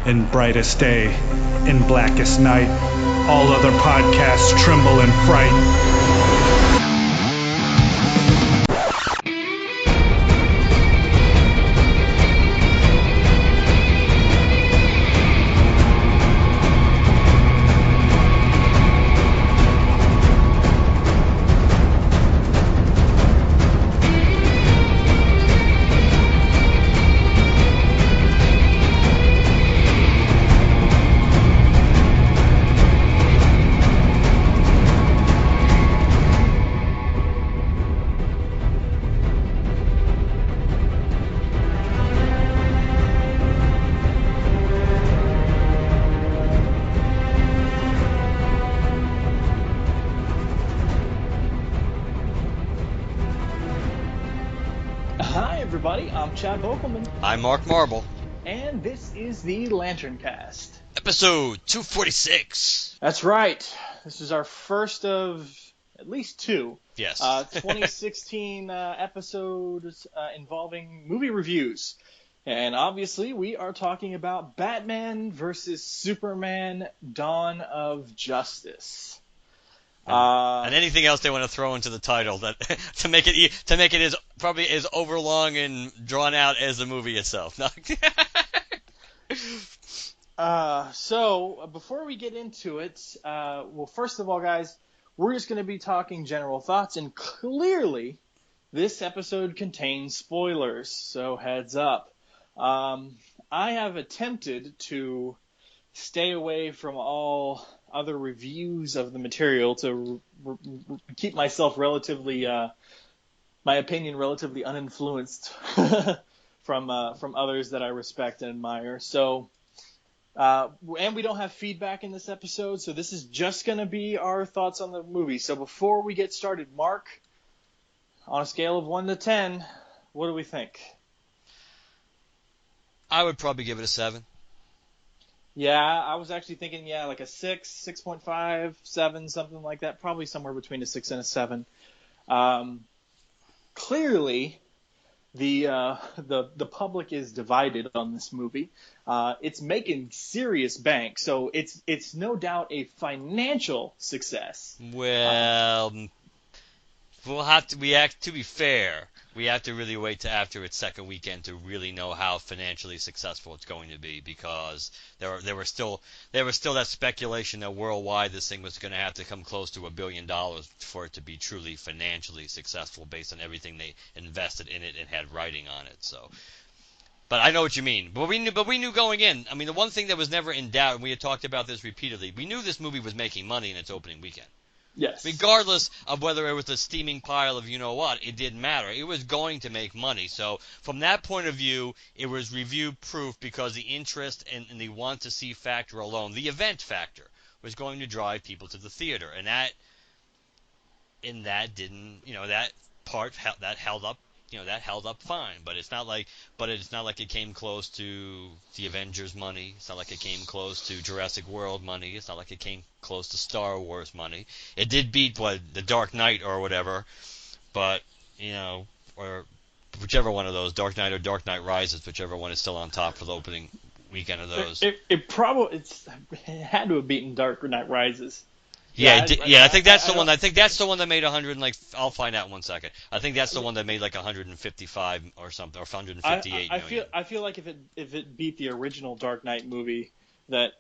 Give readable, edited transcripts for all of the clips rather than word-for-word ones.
In brightest day, in blackest night, all other podcasts tremble in fright. Hi, everybody. I'm Chad Vogelman, I'm Mark Marble. and this is the LanternCast. Episode 246. That's right. This is our first of at least two. Yes. 2016 episodes involving movie reviews. And obviously, we are talking about Batman versus Superman: Dawn of Justice. And anything else they want to throw into the title that to make it as probably as overlong and drawn out as the movie itself. So before we get into it, well, first of all, guys, we're just going to be talking general thoughts, and clearly, this episode contains spoilers. So heads up. I have attempted to stay away from all other reviews of the material to keep myself relatively, my opinion relatively uninfluenced from others that I respect and admire. So, and we don't have feedback in this episode, so this is just going to be our thoughts on the movie. So before we get started, Mark, on a scale of 1 to 10, what do we think? I would probably give it a 7. Yeah, I was actually thinking, like a 6, 6.5, 7, something like that. Probably somewhere between a 6 and a 7. Clearly, the public is divided on this movie. It's making serious bank, so it's no doubt a financial success. Well, to be fair, we have to really wait till after its second weekend to really know how financially successful it's going to be, because there was still that speculation that worldwide this thing was going to have to come close to $1 billion for it to be truly financially successful based on everything they invested in it and had writing on it. So, but I know what you mean. But we knew going in. I mean, the one thing that was never in doubt, and we had talked about this repeatedly, we knew this movie was making money in its opening weekend. Yes. Regardless of whether it was a steaming pile of you-know-what, it didn't matter. It was going to make money. So from that point of view, it was review-proof, because the interest and the want-to-see factor alone, the event factor, was going to drive people to the theater. And that didn't, that part, that held up. That held up fine, but it's not like it came close to the Avengers money. It's not like it came close to Jurassic World money. It's not like it came close to Star Wars money. It did beat the Dark Knight or whatever, but or whichever one of those, Dark Knight or Dark Knight Rises, whichever one is still on top for the opening weekend of those. It had to have beaten Dark Knight Rises. I think that's the one. I think that's the one that made 100. I'll find out in 1 second. I think that's the one that made 155 or something, or 158 million. I feel like if it beat the original Dark Knight movie, that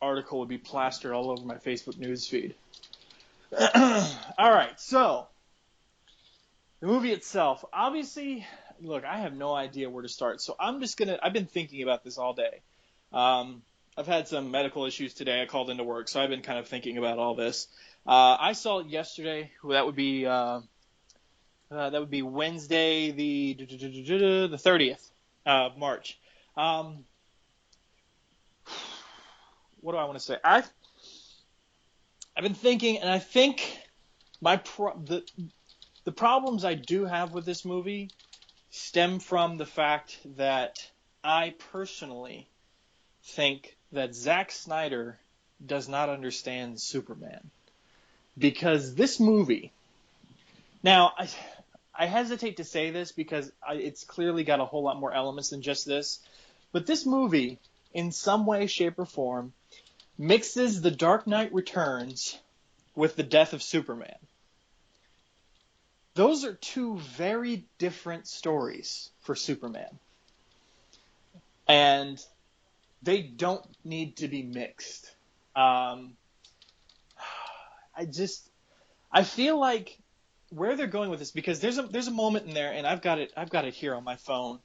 article would be plastered all over my Facebook newsfeed. All right, so the movie itself. Obviously, look, I have no idea where to start, so I've been thinking about this all day. I've had some medical issues today. I called into work, so I've been kind of thinking about all this. I saw it yesterday. That would be Wednesday, the 30th of March. What do I want to say? I've been thinking, and I think the problems I do have with this movie stem from the fact that I personally think that Zack Snyder does not understand Superman. Because this movie... Now, I hesitate to say this because it's clearly got a whole lot more elements than just this. But this movie, in some way, shape, or form, mixes The Dark Knight Returns with the death of Superman. Those are two very different stories for Superman. And they don't need to be mixed. I feel like where they're going with this, because there's a moment in there, and I've got it here on my phone.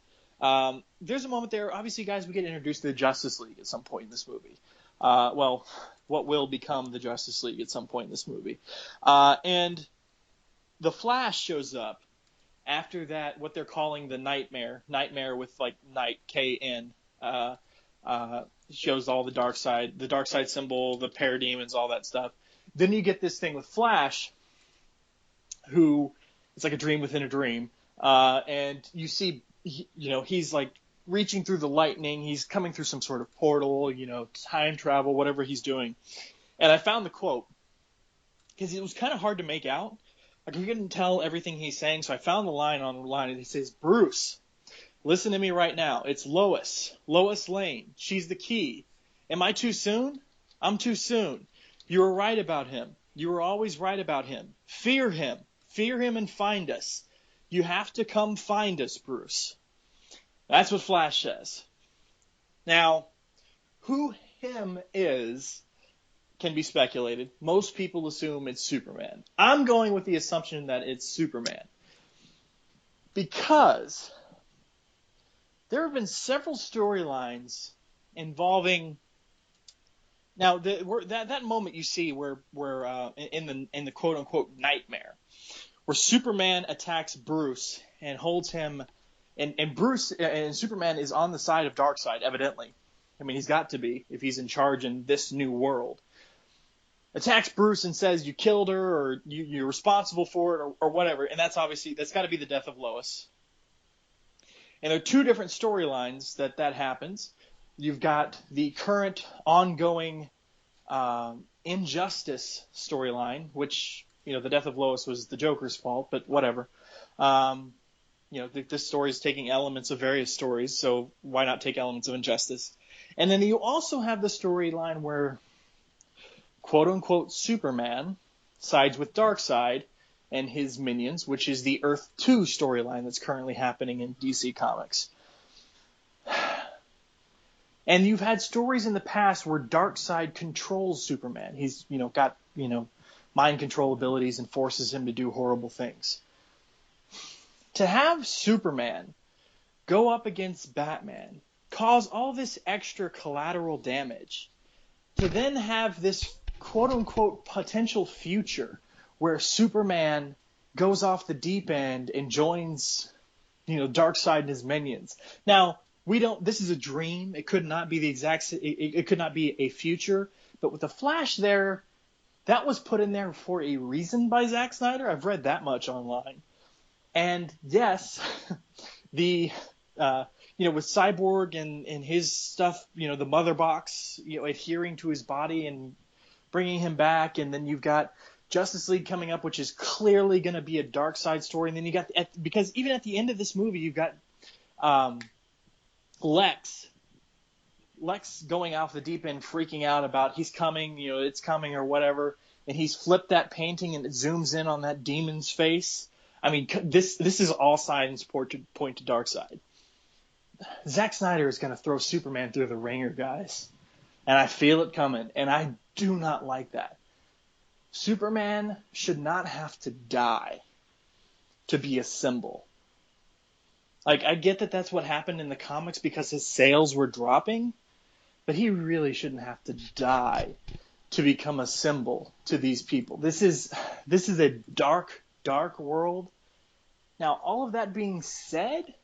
There's a moment there. Obviously, guys, we get introduced to the Justice League at some point in this movie. Well, what will become the Justice League at some point in this movie, and the Flash shows up after that. What they're calling the Nightmare with like Night KN. Shows all the dark side symbol, the parademons, all that stuff. Then you get this thing with Flash, who it's like a dream within a dream, and you see, he's like reaching through the lightning. He's coming through some sort of portal, time travel, whatever he's doing. And I found the quote because it was kind of hard to make out. Like, I couldn't tell everything he's saying, so I found the line on the line, and he says, "Bruce, listen to me right now. It's Lois Lane. She's the key. Am I too soon? I'm too soon. You were right about him. You were always right about him. Fear him. Fear him and find us. You have to come find us, Bruce." That's what Flash says. Now, who him is can be speculated. Most people assume it's Superman. I'm going with the assumption that it's Superman, because there have been several storylines involving. Now, that moment you see where in the quote unquote nightmare, where Superman attacks Bruce and holds him, and Bruce and Superman is on the side of Darkseid, evidently. I mean, he's got to be if he's in charge in this new world. Attacks Bruce and says, "You killed her," or "You're responsible for it," or whatever. And that's got to be the death of Lois. And there are two different storylines that happens. You've got the current ongoing Injustice storyline, which, the death of Lois was the Joker's fault, but whatever. This story is taking elements of various stories, so why not take elements of Injustice? And then you also have the storyline where, quote unquote, Superman sides with Darkseid and his minions, which is the Earth 2 storyline that's currently happening in DC Comics. And you've had stories in the past where Darkseid controls Superman. He's, got, mind control abilities and forces him to do horrible things. To have Superman go up against Batman, cause all this extra collateral damage, to then have this quote-unquote potential future where Superman goes off the deep end and joins, Darkseid and his minions. Now, this is a dream. It could not be it could not be a future. But with the Flash there, that was put in there for a reason by Zack Snyder. I've read that much online. And yes, with Cyborg and his stuff, the mother box, adhering to his body and bringing him back. And then you've got Justice League coming up, which is clearly going to be a Darkseid story. And then you got, because even at the end of this movie, you've got Lex going off the deep end, freaking out about he's coming, it's coming or whatever. And he's flipped that painting and it zooms in on that demon's face. I mean, this is all signs point to Darkseid. Zack Snyder is going to throw Superman through the ringer, guys. And I feel it coming. And I do not like that. Superman should not have to die to be a symbol. Like, I get that that's what happened in the comics because his sales were dropping, but he really shouldn't have to die to become a symbol to these people. This is a dark, dark world. Now, all of that being said, it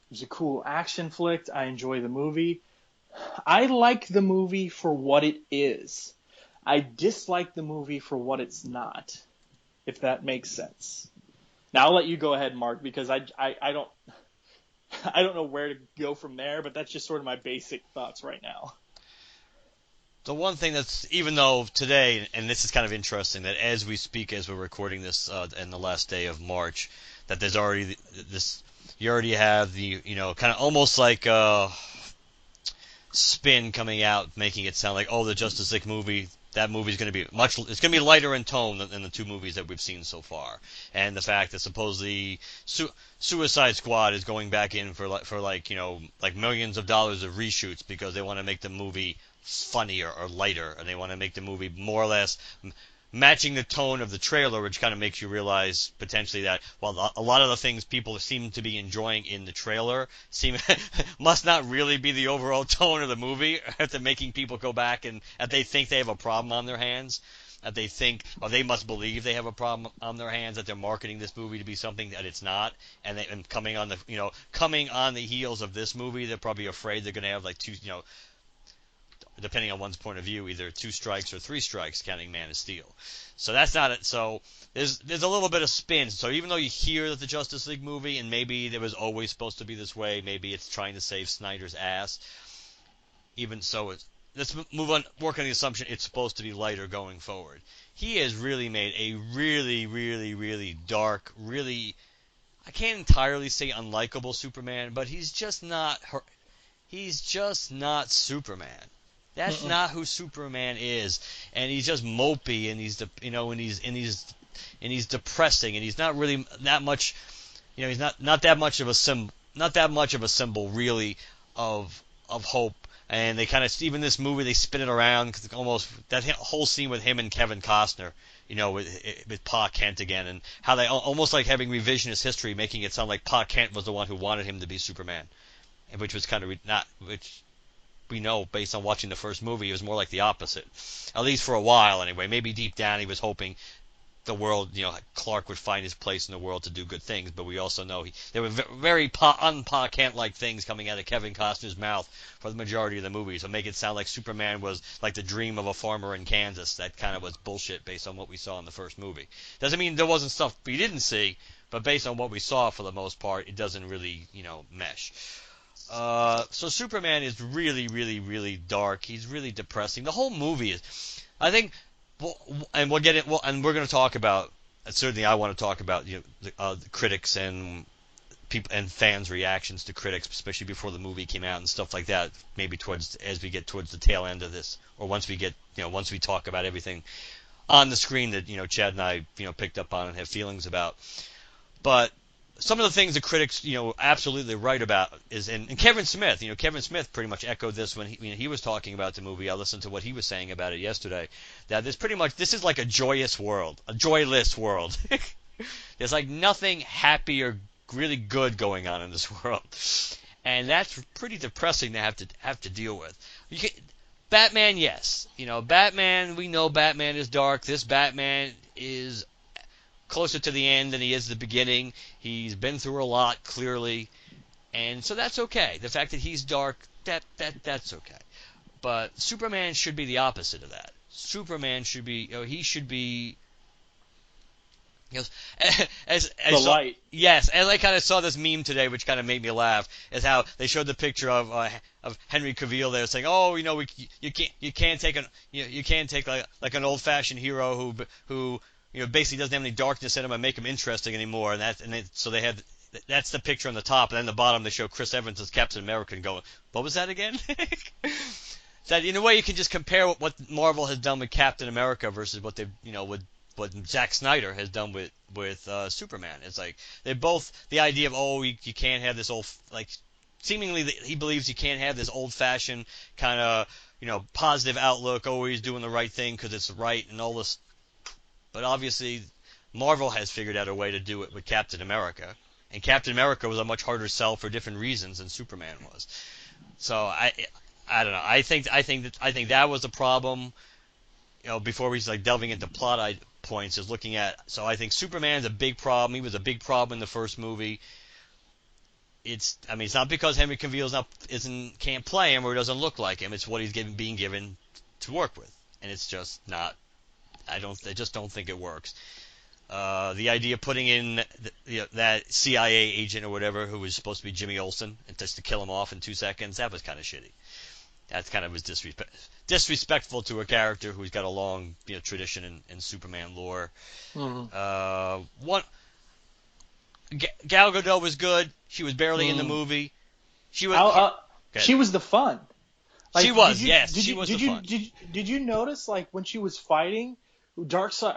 was a cool action flick. I enjoy the movie. I like the movie for what it is. I dislike the movie for what it's not, if that makes sense. Now I'll let you go ahead, Mark, because I don't know where to go from there, but that's just sort of my basic thoughts right now. The one thing that's, even though today, and this is kind of interesting, that as we speak, as we're recording this in the last day of March, that there's already this. You already have the kind of almost like spin coming out, making it sound like, oh, the Justice League movie. That movie's going to be it's going to be lighter in tone than the two movies that we've seen so far, and the fact that supposedly Suicide Squad is going back in for like millions of dollars of reshoots because they want to make the movie funnier or lighter, and they want to make the movie more or less matching the tone of the trailer, which kind of makes you realize potentially that while a lot of the things people seem to be enjoying in the trailer must not really be the overall tone of the movie, after making people go back and that they think they have a problem on their hands, that they think or they must believe they have a problem on their hands, that they're marketing this movie to be something that it's not, and coming on the heels of this movie, they're probably afraid they're going to have like two, depending on one's point of view, either 2 strikes or 3 strikes, counting Man of Steel. So that's not it. So there's a little bit of spin. So even though you hear that the Justice League movie, and maybe it was always supposed to be this way, maybe it's trying to save Snyder's ass. Even so, let's move on. Work on the assumption it's supposed to be lighter going forward. He has really made a really, really, really dark, really, I can't entirely say unlikable Superman, but he's just not Superman. That's not who Superman is, and he's just mopey, and he's depressing, and he's not really that much, he's not that much of a symbol really of hope. And they kind of, even this movie, they spin it around, cause almost that whole scene with him and Kevin Costner, with Pa Kent again, and how they almost like having revisionist history, making it sound like Pa Kent was the one who wanted him to be Superman, and which was kind of which we know based on watching the first movie, it was more like the opposite. At least for a while, anyway. Maybe deep down he was hoping the world, Clark would find his place in the world to do good things. But we also know there were very un-Pa Kent-like things coming out of Kevin Costner's mouth for the majority of the movie. So make it sound like Superman was like the dream of a farmer in Kansas. That kind of was bullshit based on what we saw in the first movie. Doesn't mean there wasn't stuff we didn't see, but based on what we saw for the most part, it doesn't really, mesh. So Superman is really, really, really dark. He's really depressing. The whole movie is, I think, and we'll get it. And we're going to talk about. Certainly, I want to talk about the critics and people and fans' reactions to critics, especially before the movie came out and stuff like that. Maybe as we get towards the tail end of this, or once we talk about everything on the screen that Chad and I picked up on and have feelings about. But some of the things the critics, absolutely right about is, and Kevin Smith, Kevin Smith pretty much echoed this when he was talking about the movie. I listened to what he was saying about it yesterday. That this is like a joyless world. There's like nothing happy or really good going on in this world, and that's pretty depressing to have to deal with. Batman, yes, Batman. We know Batman is dark. This Batman is closer to the end than he is the beginning. He's been through a lot, clearly, and so that's okay. The fact that he's dark, that's okay. But Superman should be the opposite of that. Superman should be, he should be, as the light. Yes, as I kind of saw this meme today, which kind of made me laugh, is how they showed the picture of Henry Cavill there, saying, "Oh, you can't take like an old-fashioned hero who basically doesn't have any darkness in him and make him interesting anymore." And so they had that's the picture on the top, and then the bottom they show Chris Evans as Captain America and go, "What was that again?" That in a way you can just compare what Marvel has done with Captain America versus what they've what Zack Snyder has done with Superman. It's like they both the idea of you can't have this old seemingly he believes you can't have this old-fashioned kind of positive outlook, always doing the right thing because it's right and all this. But obviously, Marvel has figured out a way to do it with Captain America, and Captain America was a much harder sell for different reasons than Superman was. So I don't know. I think that was a problem. Before he's like delving into plot points, is looking at. So I think Superman's a big problem. He was a big problem in the first movie. It's not because Henry Cavill can't play him or doesn't look like him. It's what he's being given to work with, and it's just not. I just don't think it works. The idea of putting in that CIA agent or whatever who was supposed to be Jimmy Olsen and just to kill him off in 2 seconds, that was kind of shitty. That kind of was disrespectful to a character who's got a long tradition in Superman lore. Mm-hmm. Gal Gadot was good. She was barely in the movie. She was. She was the fun. Like, she was, yes. She was the fun. Did you notice, like, when she was fighting, Doomsday,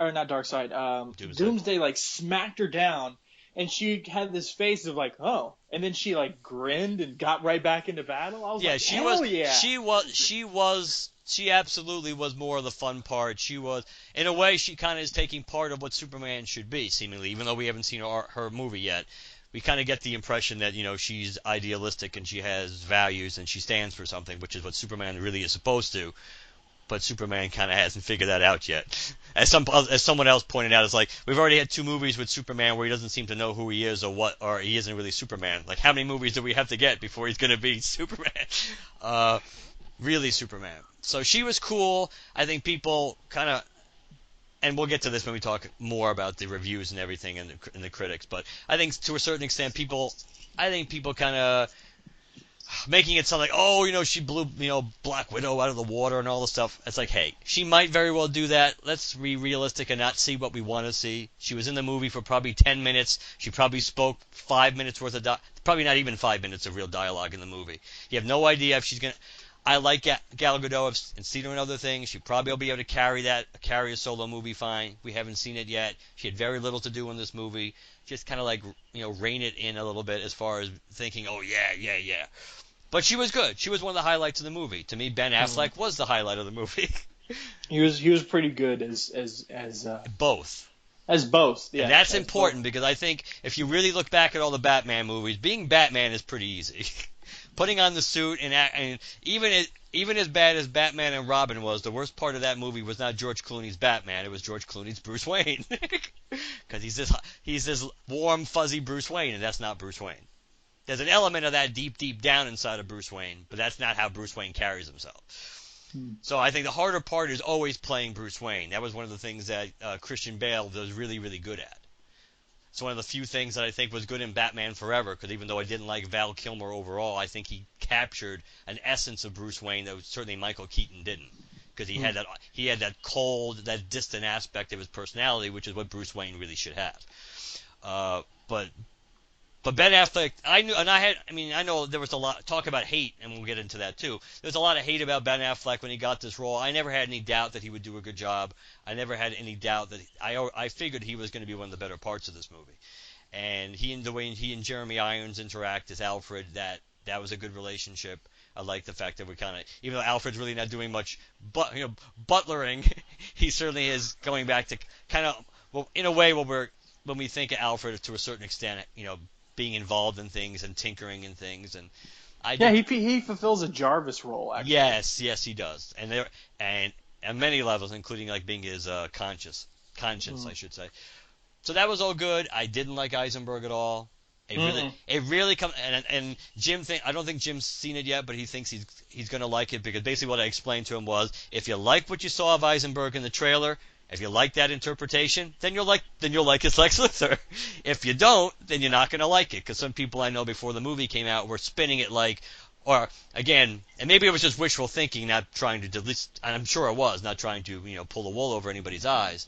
like, smacked her down, and she had this face of, like, oh, and then she, like, grinned and got right back into battle? I was like, hell yeah. She absolutely was more of the fun part. She was, in a way, she kind of is taking part of what Superman should be, seemingly, even though we haven't seen her movie yet. We kind of get the impression that, she's idealistic and she has values and she stands for something, which is what Superman really is supposed to. But Superman kind of hasn't figured that out yet. As someone else pointed out, it's like, we've already had 2 movies with Superman where he doesn't seem to know who he is or he isn't really Superman. Like, how many movies do we have to get before he's going to be Superman? Really Superman. So she was cool. I think people kind of, and we'll get to this when we talk more about the reviews and everything and the critics, but I think to a certain extent people kind of making it sound like, oh, she blew, Black Widow out of the water and all this stuff. It's like, hey, she might very well do that. Let's be realistic and not see what we want to see. She was in the movie for probably 10 minutes. She probably spoke 5 minutes worth of probably not even 5 minutes of real dialogue in the movie. You have no idea if she's going to... I like Gal Gadot and seen her in other things. She probably will be able to carry a solo movie fine. We haven't seen it yet. She had very little to do in this movie. Just kind of like, rein it in a little bit as far as thinking, oh, yeah. But she was good. She was one of the highlights of the movie. To me, Ben Affleck was the highlight of the movie. He was pretty good as both. As both, yeah. And that's important because I think if you really look back at all the Batman movies, being Batman is pretty easy. Putting on the suit and even as bad as Batman and Robin was, the worst part of that movie was not George Clooney's Batman. It was George Clooney's Bruce Wayne, because he's this warm, fuzzy Bruce Wayne, and that's not Bruce Wayne. There's an element of that deep down inside of Bruce Wayne, but that's not how Bruce Wayne carries himself. So I think the harder part is always playing Bruce Wayne. That was one of the things that Christian Bale was really, really good at. It's one of the few things that I think was good in Batman Forever, because even though I didn't like Val Kilmer overall, I think he captured an essence of Bruce Wayne that certainly Michael Keaton didn't, because he had that cold, that distant aspect of his personality, which is what Bruce Wayne really should have. But Ben Affleck, I know there was a lot talk about hate, and we'll get into that too. There's a lot of hate about Ben Affleck when he got this role. I never had any doubt that he would do a good job. I never had any doubt that I figured he was going to be one of the better parts of this movie. And the way he and Jeremy Irons interact as Alfred, that was a good relationship. I like the fact that we kind of, even though Alfred's really not doing much, but butlering, he certainly is going back to kind of, well, in a way, when we think of Alfred to a certain extent, being involved in things and tinkering in things, and he fulfills a Jarvis role, actually. Yes, he does, and on many levels, including like being his conscience, I should say. So that was all good. I didn't like Eisenberg at all. It really comes, and Jim I don't think Jim's seen it yet, but he thinks he's going to like it, because basically what I explained to him was, if you like what you saw of Eisenberg in the trailer, if you like that interpretation, then you'll like his Lex Luthor. If you don't, then you're not going to like it, because some people I know before the movie came out were spinning it like, or again, and maybe it was just wishful thinking, not trying to I'm sure it was, not trying to pull the wool over anybody's eyes.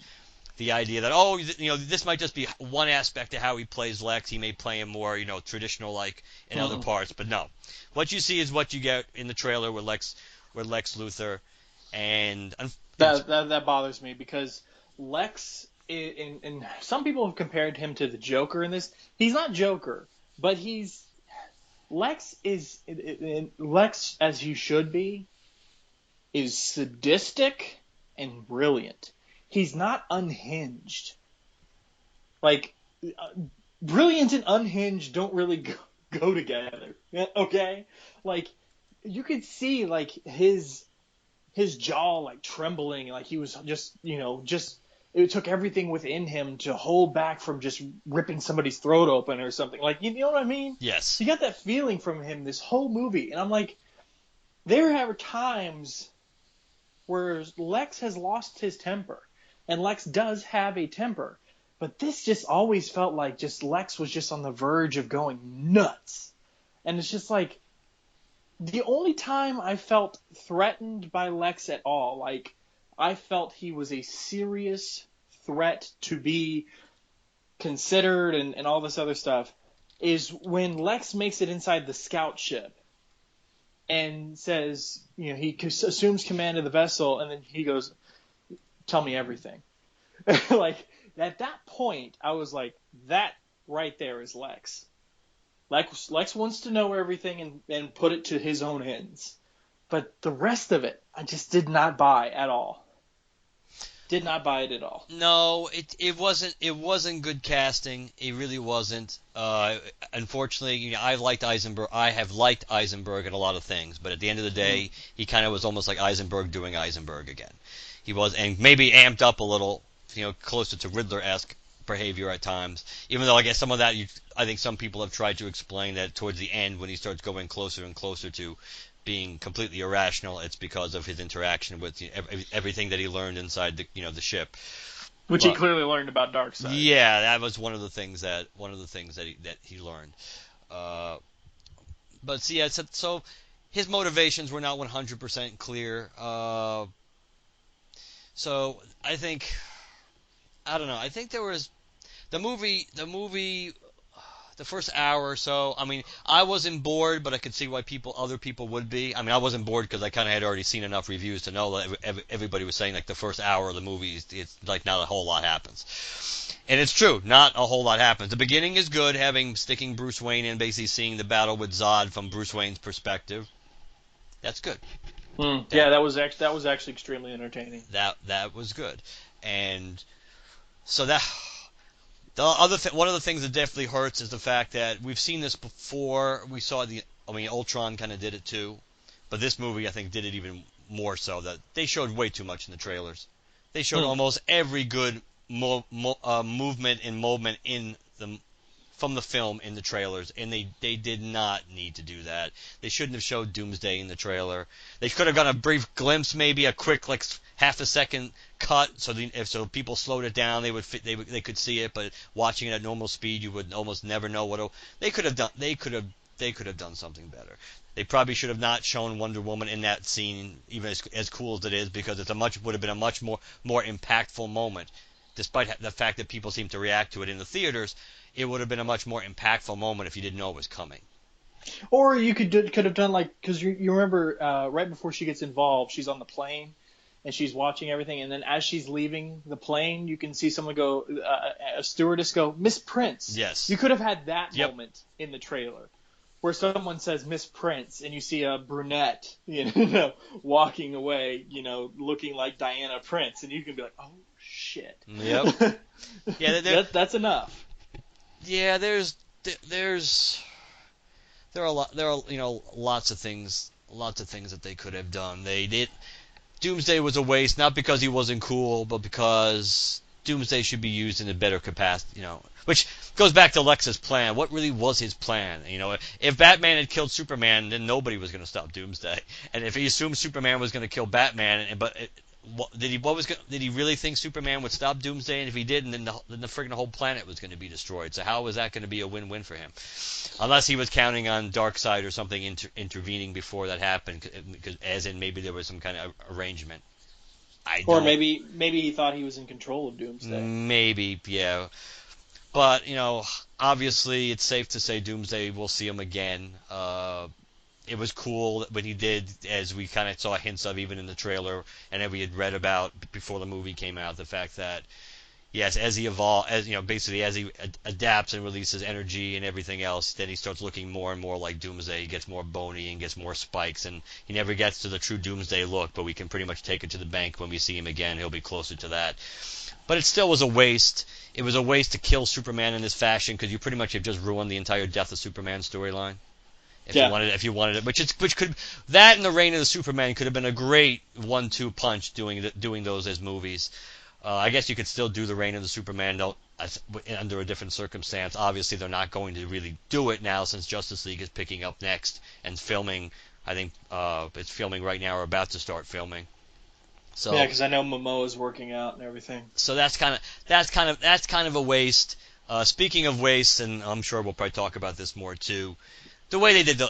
The idea that this might just be one aspect of how he plays Lex. He may play him more traditional like in other parts, but no. What you see is what you get in the trailer with Lex Luthor, and that bothers me, because Lex, and some people have compared him to the Joker in this. He's not Joker, but Lex as he should be, is sadistic and brilliant. He's not unhinged. Like, brilliant and unhinged don't really go together. Okay? Like, you could see, like, his jaw, like, trembling, like he was just it took everything within him to hold back from just ripping somebody's throat open or something. Like, you know what I mean? Yes. You got that feeling from him this whole movie. And I'm like, there are times where Lex has lost his temper. And Lex does have a temper. But this just always felt like just Lex was just on the verge of going nuts. And it's just like, the only time I felt threatened by Lex at all, like, I felt he was a serious threat to be considered and all this other stuff is when Lex makes it inside the scout ship and says, he assumes command of the vessel, and then he goes, "Tell me everything." Like, at that point, I was like, that right there is Lex. Lex wants to know everything and put it to his own ends. But the rest of it, I just did not buy at all. Did not buy it at all. No, it wasn't good casting. It really wasn't. Unfortunately, I liked Eisenberg. I have liked Eisenberg in a lot of things, but at the end of the day, he kind of was almost like Eisenberg doing Eisenberg again. He was, and maybe amped up a little, closer to Riddler-esque behavior at times. Even though I guess some of that, I think some people have tried to explain that towards the end when he starts going closer and closer to being completely irrational, it's because of his interaction with everything that he learned inside the ship, which he clearly learned about Darkseid. Yeah, that was one of the things that he learned. But see, yeah, so his motivations were not 100% clear. So I think, I don't know. I think there was the movie. The first hour or so, I mean, I wasn't bored, but I could see why other people would be. I mean, I wasn't bored because I kind of had already seen enough reviews to know that everybody was saying, like, the first hour of the movie, it's like not a whole lot happens. And it's true, not a whole lot happens. The beginning is good, sticking Bruce Wayne in, basically seeing the battle with Zod from Bruce Wayne's perspective. That's good. Yeah, that was actually extremely entertaining. That was good. And so that... one of the things that definitely hurts is the fact that we've seen this before. We saw Ultron kind of did it too, but this movie I think did it even more so. That they showed way too much in the trailers. They showed almost every good movement and moment from the film in the trailers, and they did not need to do that. They shouldn't have showed Doomsday in the trailer. They could have got a brief glimpse, maybe a quick half a second cut, so people slowed it down, they could see it. But watching it at normal speed, you would almost never know what they could have done. They could have done something better. They probably should have not shown Wonder Woman in that scene, even as cool as it is, because would have been a much more impactful moment. Despite the fact that people seem to react to it in the theaters, it would have been a much more impactful moment if you didn't know it was coming. Or you could have done because you remember right before she gets involved, she's on the plane and she's watching everything, and then as she's leaving the plane, you can see someone go, a stewardess go, "Miss Prince." Yes. You could have had that moment in the trailer, where someone says Miss Prince, and you see a brunette, walking away, looking like Diana Prince, and you can be like, "Oh shit." Yep. Yeah, that's enough. Yeah, there are lots of things that they could have done. They did. Doomsday was a waste, not because he wasn't cool, but because Doomsday should be used in a better capacity, which goes back to Lex's plan. What really was his plan? If Batman had killed Superman, then nobody was going to stop Doomsday. And if he assumed Superman was going to kill Batman, did he really think Superman would stop Doomsday? And if he didn't, then the friggin' whole planet was going to be destroyed. So how was that going to be a win-win for him? Unless he was counting on Darkseid or something intervening before that happened, as in maybe there was some kind of arrangement. Or maybe he thought he was in control of Doomsday. Maybe, yeah. But, obviously it's safe to say Doomsday, we'll see him again. It was cool when he did, as we kind of saw hints of even in the trailer, and that we had read about before the movie came out, the fact that, yes, as he basically as he adapts and releases energy and everything else, then he starts looking more and more like Doomsday. He gets more bony and gets more spikes, and he never gets to the true Doomsday look, but we can pretty much take it to the bank when we see him again. He'll be closer to that. But it still was a waste. It was a waste to kill Superman in this fashion, because you pretty much have just ruined the entire Death of Superman storyline. If you wanted it, which could, that and the Reign of the Superman could have been a great 1-2 punch doing those as movies. I guess you could still do the Reign of the Superman under a different circumstance. Obviously, they're not going to really do it now since Justice League is picking up next and filming. I think it's filming right now or about to start filming. So yeah, because I know Momoa's working out and everything. So that's kind of a waste. Speaking of waste, and I'm sure we'll probably talk about this more too. the way they did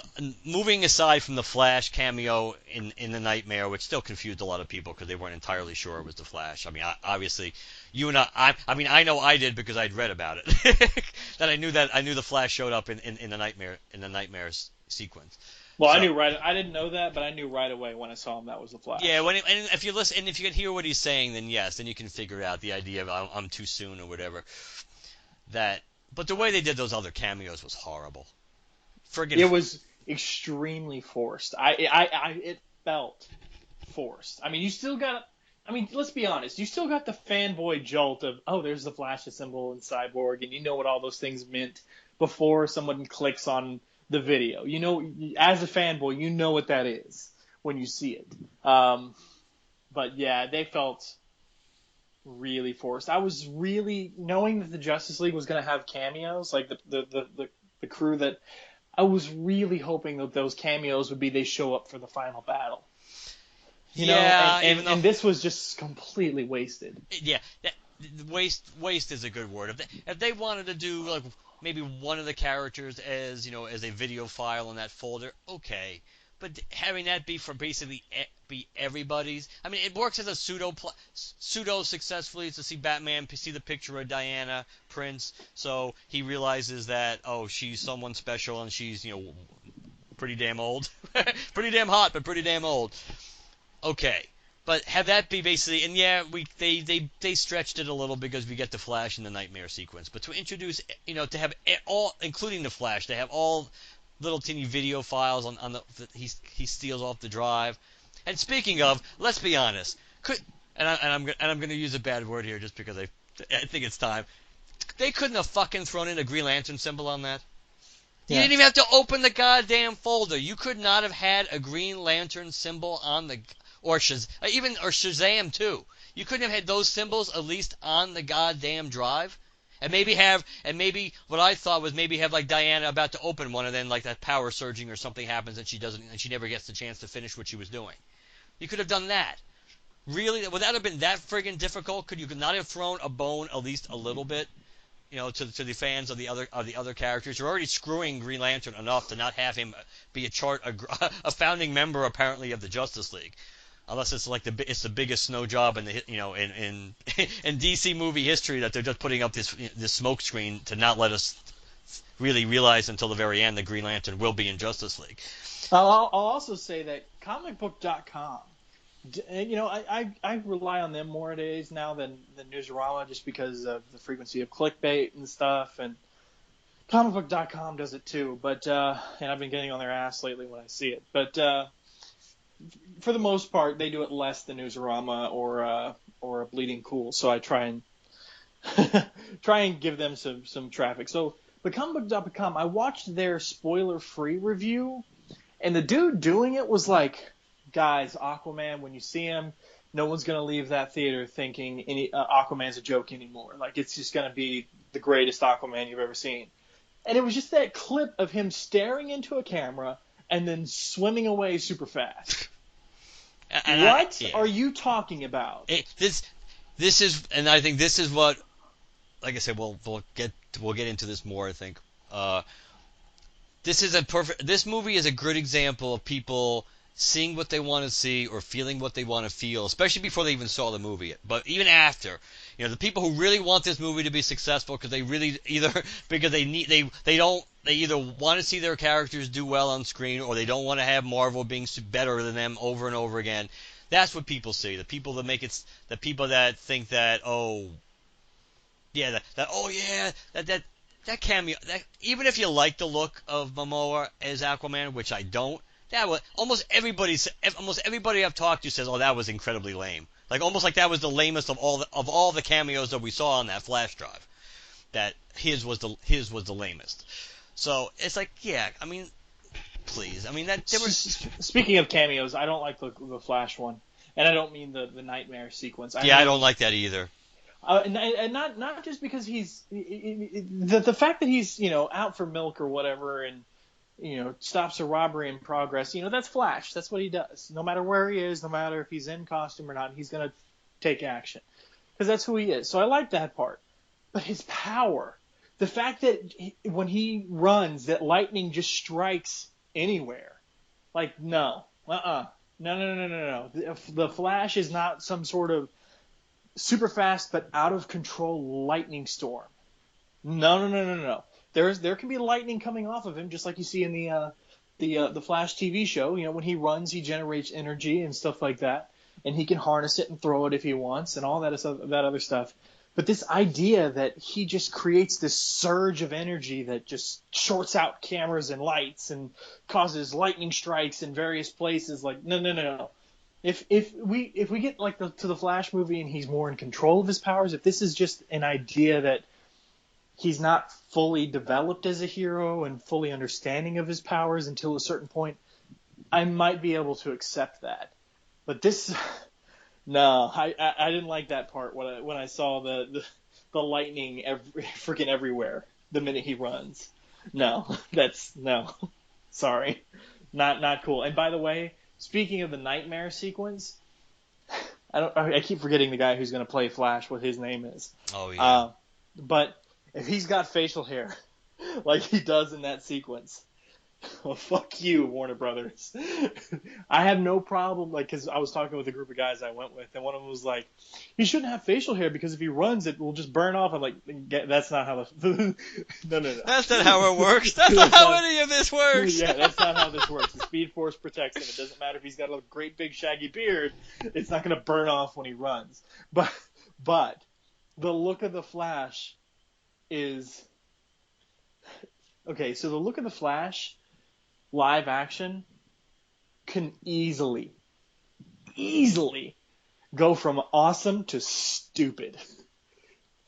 moving aside from the Flash cameo in the Nightmare, which still confused a lot of people because they weren't entirely sure it was the Flash. I mean, obviously, you and I know I did because I'd read about it. that I knew the Flash showed up in the Nightmare sequence. Well, I knew right. I didn't know that, but I knew right away when I saw him that was the Flash. Yeah, and if you listen, and if you can hear what he's saying, then yes, then you can figure out the idea of I'm too soon or whatever. But the way they did those other cameos was horrible. It was extremely forced. It felt forced. I mean, let's be honest. You still got the fanboy jolt of, oh, there's the Flash symbol in Cyborg, and you know what all those things meant before someone clicks on the video. You know, as a fanboy, you know what that is when you see it. But yeah, they felt really forced. I was really knowing that the Justice League was going to have cameos, like the crew that. I was really hoping that those cameos would be they show up for the final battle. You know, and this was just completely wasted. Yeah, waste is a good word. If they wanted to do like maybe one of the characters as as a video file in that folder, okay. But having that be for basically be everybody's, I mean, it works as a pseudo successfully to see Batman see the picture of Diana Prince, so he realizes that she's someone special and she's pretty damn old, pretty damn hot, but pretty damn old. Okay, but have that be basically, and yeah, they stretched it a little because we get the Flash in the Nightmare sequence, but to introduce to have all, including the Flash, to have all little teeny video files on the he steals off the drive. And speaking of, let's be honest, I'm going to use a bad word here just because I think it's time. They couldn't have fucking thrown in a Green Lantern symbol on that. You didn't even have to open the goddamn folder. You could not have had a Green Lantern symbol on or Shazam too. You couldn't have had those symbols at least on the goddamn drive. And maybe what I thought was maybe have like Diana about to open one and then like that power surging or something happens and she never gets the chance to finish what she was doing. You could have done that. Really? Would that have been that friggin' difficult? Could you not have thrown a bone at least a little bit, to the fans of the other characters? You're already screwing Green Lantern enough to not have him be a founding member apparently of the Justice League. Unless it's like it's the biggest snow job in the in DC movie history that they're just putting up this smoke screen to not let us really realize until the very end that Green Lantern will be in Justice League. I'll also say that comicbook.com, I rely on them more nowadays now than Newsarama just because of the frequency of clickbait and stuff, and comicbook.com does it too. But and I've been getting on their ass lately when I see it, but. For the most part, they do it less than Newsarama or Bleeding Cool, so I try and give them some traffic. So, the comicbook.com, I watched their spoiler-free review, and the dude doing it was like, guys, Aquaman, when you see him, no one's going to leave that theater thinking Aquaman's a joke anymore. Like, it's just going to be the greatest Aquaman you've ever seen. And it was just that clip of him staring into a camera and then swimming away super fast. What are you talking about? This is, and I think this is what, like I said, we'll get into this more. I think this movie is a good example of people seeing what they want to see or feeling what they want to feel, especially before they even saw the movie. But even after, the people who really want this movie to be successful because they really they either want to see their characters do well on screen or they don't want to have Marvel being better than them over and over again. That's what people see. The people that make it, the people that think that that cameo, that even if you like the look of Momoa as Aquaman, which I don't, that was almost everybody I've talked to says, oh, that was incredibly lame. Like almost like that was the lamest of all the cameos that we saw on that flash drive. That his was the lamest. So it's like, yeah, I mean, please, I mean that there was. Speaking of cameos, I don't like the Flash one, and I don't mean the Nightmare sequence. I don't like that either. And not just because he's the fact that he's out for milk or whatever, and stops a robbery in progress. That's Flash. That's what he does. No matter where he is, no matter if he's in costume or not, he's gonna take action because that's who he is. So I like that part. But his power, the fact that when he runs, that lightning just strikes anywhere. Like, no. No. The Flash is not some sort of super fast but out of control lightning storm. No. There can be lightning coming off of him, just like you see in the Flash TV show. You know, when he runs, he generates energy and stuff like that, and he can harness it and throw it if he wants, and all that other stuff. But this idea that he just creates this surge of energy that just shorts out cameras and lights and causes lightning strikes in various places, like no. If we get like to the Flash movie and he's more in control of his powers, if this is just an idea that he's not fully developed as a hero and fully understanding of his powers until a certain point, I might be able to accept that. But this, no, I didn't like that part when I saw the lightning freaking everywhere the minute he runs. No, sorry, not cool. And by the way, speaking of the nightmare sequence, I keep forgetting the guy who's going to play Flash, what his name is. Oh yeah. But if he's got facial hair like he does in that sequence, well, fuck you, Warner Brothers. I have no problem, like, because I was talking with a group of guys I went with, and one of them was like, "You shouldn't have facial hair because if he runs, it will just burn off." I'm like, "That's not how the no. That's not how it works. That's not how any of this works." Yeah, that's not how this works. The Speed Force protects him. It doesn't matter if he's got a great big shaggy beard; it's not going to burn off when he runs. But the look of the Flash is okay. So the look of the Flash, live action, can easily go from awesome to stupid.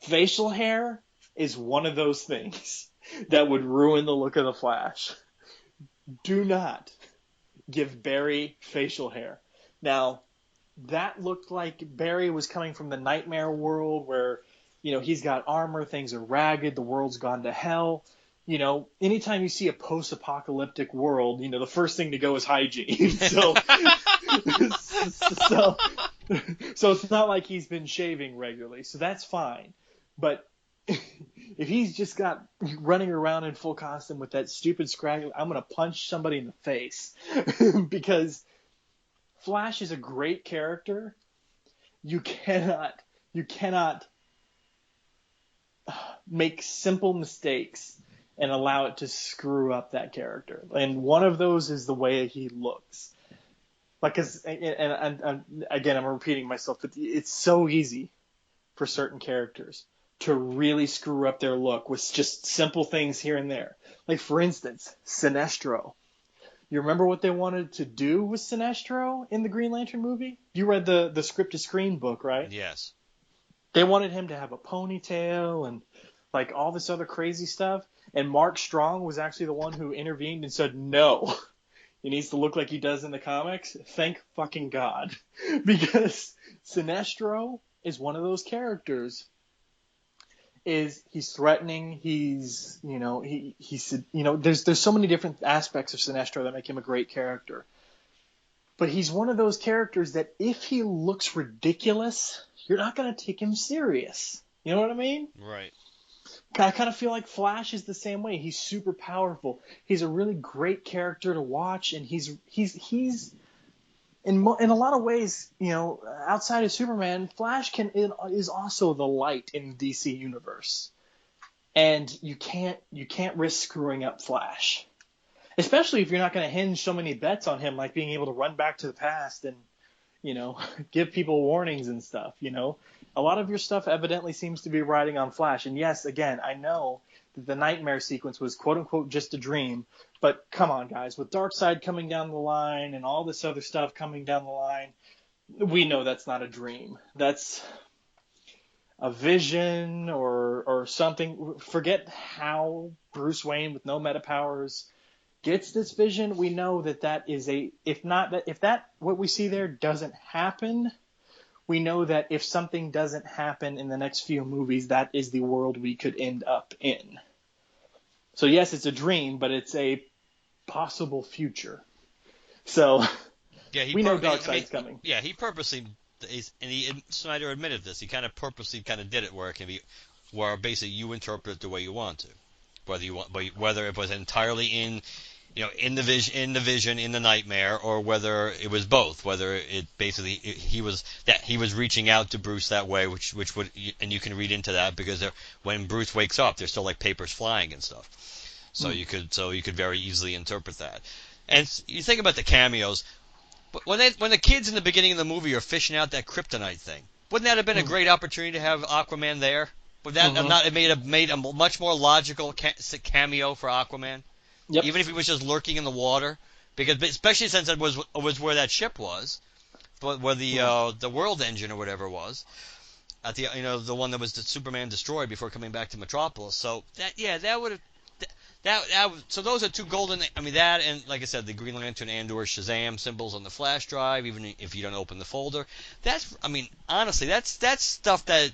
Facial hair is one of those things that would ruin the look of the Flash. Do not give Barry facial hair. Now, that looked like Barry was coming from the nightmare world where, you know, he's got armor, things are ragged, the world's gone to hell. You know, anytime you see a post-apocalyptic world, you know, the first thing to go is hygiene. So it's not like he's been shaving regularly. So that's fine. But if he's just got running around in full costume with that stupid scraggle, I'm going to punch somebody in the face. Because Flash is a great character. You cannot make simple mistakes and allow it to screw up that character. And one of those is the way he looks. Because, and again, I'm repeating myself, but it's so easy for certain characters to really screw up their look with just simple things here and there. Like, for instance, Sinestro. You remember what they wanted to do with Sinestro in the Green Lantern movie? You read the script-to-screen book, right? Yes. They wanted him to have a ponytail and like all this other crazy stuff. And Mark Strong was actually the one who intervened and said, no, he needs to look like he does in the comics. Thank fucking God. Because Sinestro is one of those characters. He's threatening. He's, you know, he's, you know, there's so many different aspects of Sinestro that make him a great character. But he's one of those characters that if he looks ridiculous, you're not going to take him serious. You know what I mean? Right. I kind of feel like Flash is the same way. He's super powerful. He's a really great character to watch, and he's in a lot of ways, you know, outside of Superman, Flash is also the light in the DC universe, and you can't risk screwing up Flash, especially if you're not going to hinge so many bets on him, like being able to run back to the past and, you know, give people warnings and stuff. You know, a lot of your stuff evidently seems to be riding on Flash, and yes, again, I know that the nightmare sequence was quote unquote just a dream. But come on, guys, with Darkseid coming down the line and all this other stuff coming down the line, we know that's not a dream. That's a vision or something. Forget how Bruce Wayne with no meta powers gets this vision. We know that is if what we see there doesn't happen, we know that if something doesn't happen in the next few movies, that is the world we could end up in. So yes, it's a dream, but it's a possible future. So yeah, we know Darkseid's coming. Yeah, he purposely, and Snyder admitted this, he kind of purposely kind of did it where it can be where basically you interpret it the way you want to, whether it was entirely in the vision, in the nightmare, or whether it was both, whether it basically he was reaching out to Bruce that way, which would, and you can read into that because when Bruce wakes up, there's still like papers flying and stuff, so you could very easily interpret that. And you think about the cameos, but when the kids in the beginning of the movie are fishing out that kryptonite thing, wouldn't that have been a great opportunity to have Aquaman there? Would that have not made a much more logical cameo for Aquaman? Yep. Even if he was just lurking in the water, because especially since it was where that ship was, where the world engine or whatever was, at the one that was the Superman destroyed before coming back to Metropolis. So that would have so those are two golden. I mean that, and like I said, the Green Lantern and/or Shazam symbols on the flash drive, even if you don't open the folder. Honestly, that's stuff that.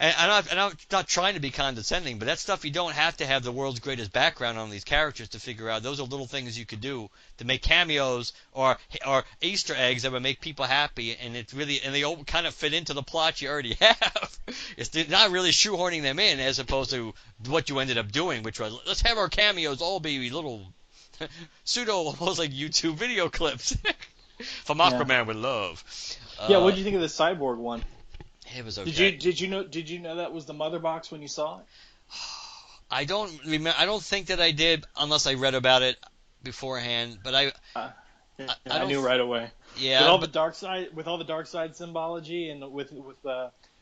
And I'm not trying to be condescending, but that's stuff you don't have to have the world's greatest background on these characters to figure out. Those are little things you could do to make cameos or Easter eggs that would make people happy, and they all kind of fit into the plot you already have. It's not really shoehorning them in, as opposed to what you ended up doing, which was, let's have our cameos all be little pseudo, almost like YouTube video clips from Aquaman with love. What did you think of the Cyborg one? It was okay. Did you know that was the mother box when you saw it? I don't remember. I don't think that I did, unless I read about it beforehand. But I knew right away. Yeah, with all the dark side symbology, and with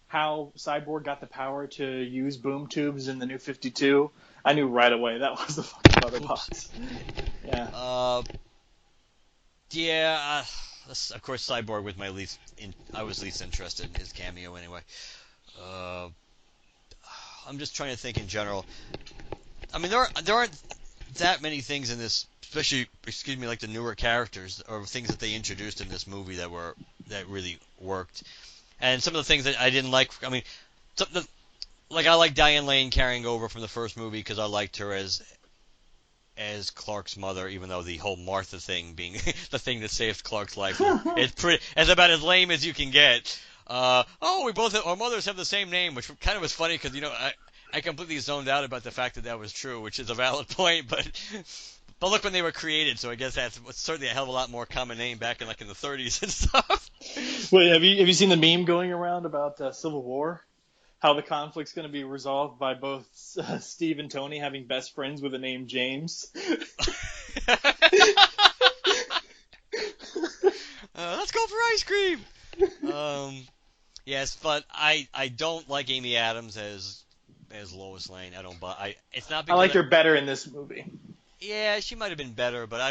how Cyborg got the power to use boom tubes in the New 52, I knew right away that was the fucking mother box. Yeah. Yeah. Of course, Cyborg was I was least interested in his cameo anyway. I'm just trying to think in general. I mean, there aren't that many things in this, especially, like the newer characters or things that they introduced in this movie that really worked. And some of the things that I didn't like. I mean, I like Diane Lane carrying over from the first movie because I liked her as Clark's mother, even though the whole Martha thing being the thing that saved Clark's life, it's about as lame as you can get. Our mothers have the same name, which kind of was funny because I completely zoned out about the fact that was true, which is a valid point, but look when they were created, so I guess that's certainly a hell of a lot more common name back in the 30s and stuff. Wait, have you seen the meme going around about Civil War? How the conflict's going to be resolved by both Steve and Tony having best friends with the name James. Let's go for ice cream. Yes, but I don't like Amy Adams as Lois Lane. It's not because I liked her better in this movie. Yeah, she might have been better, but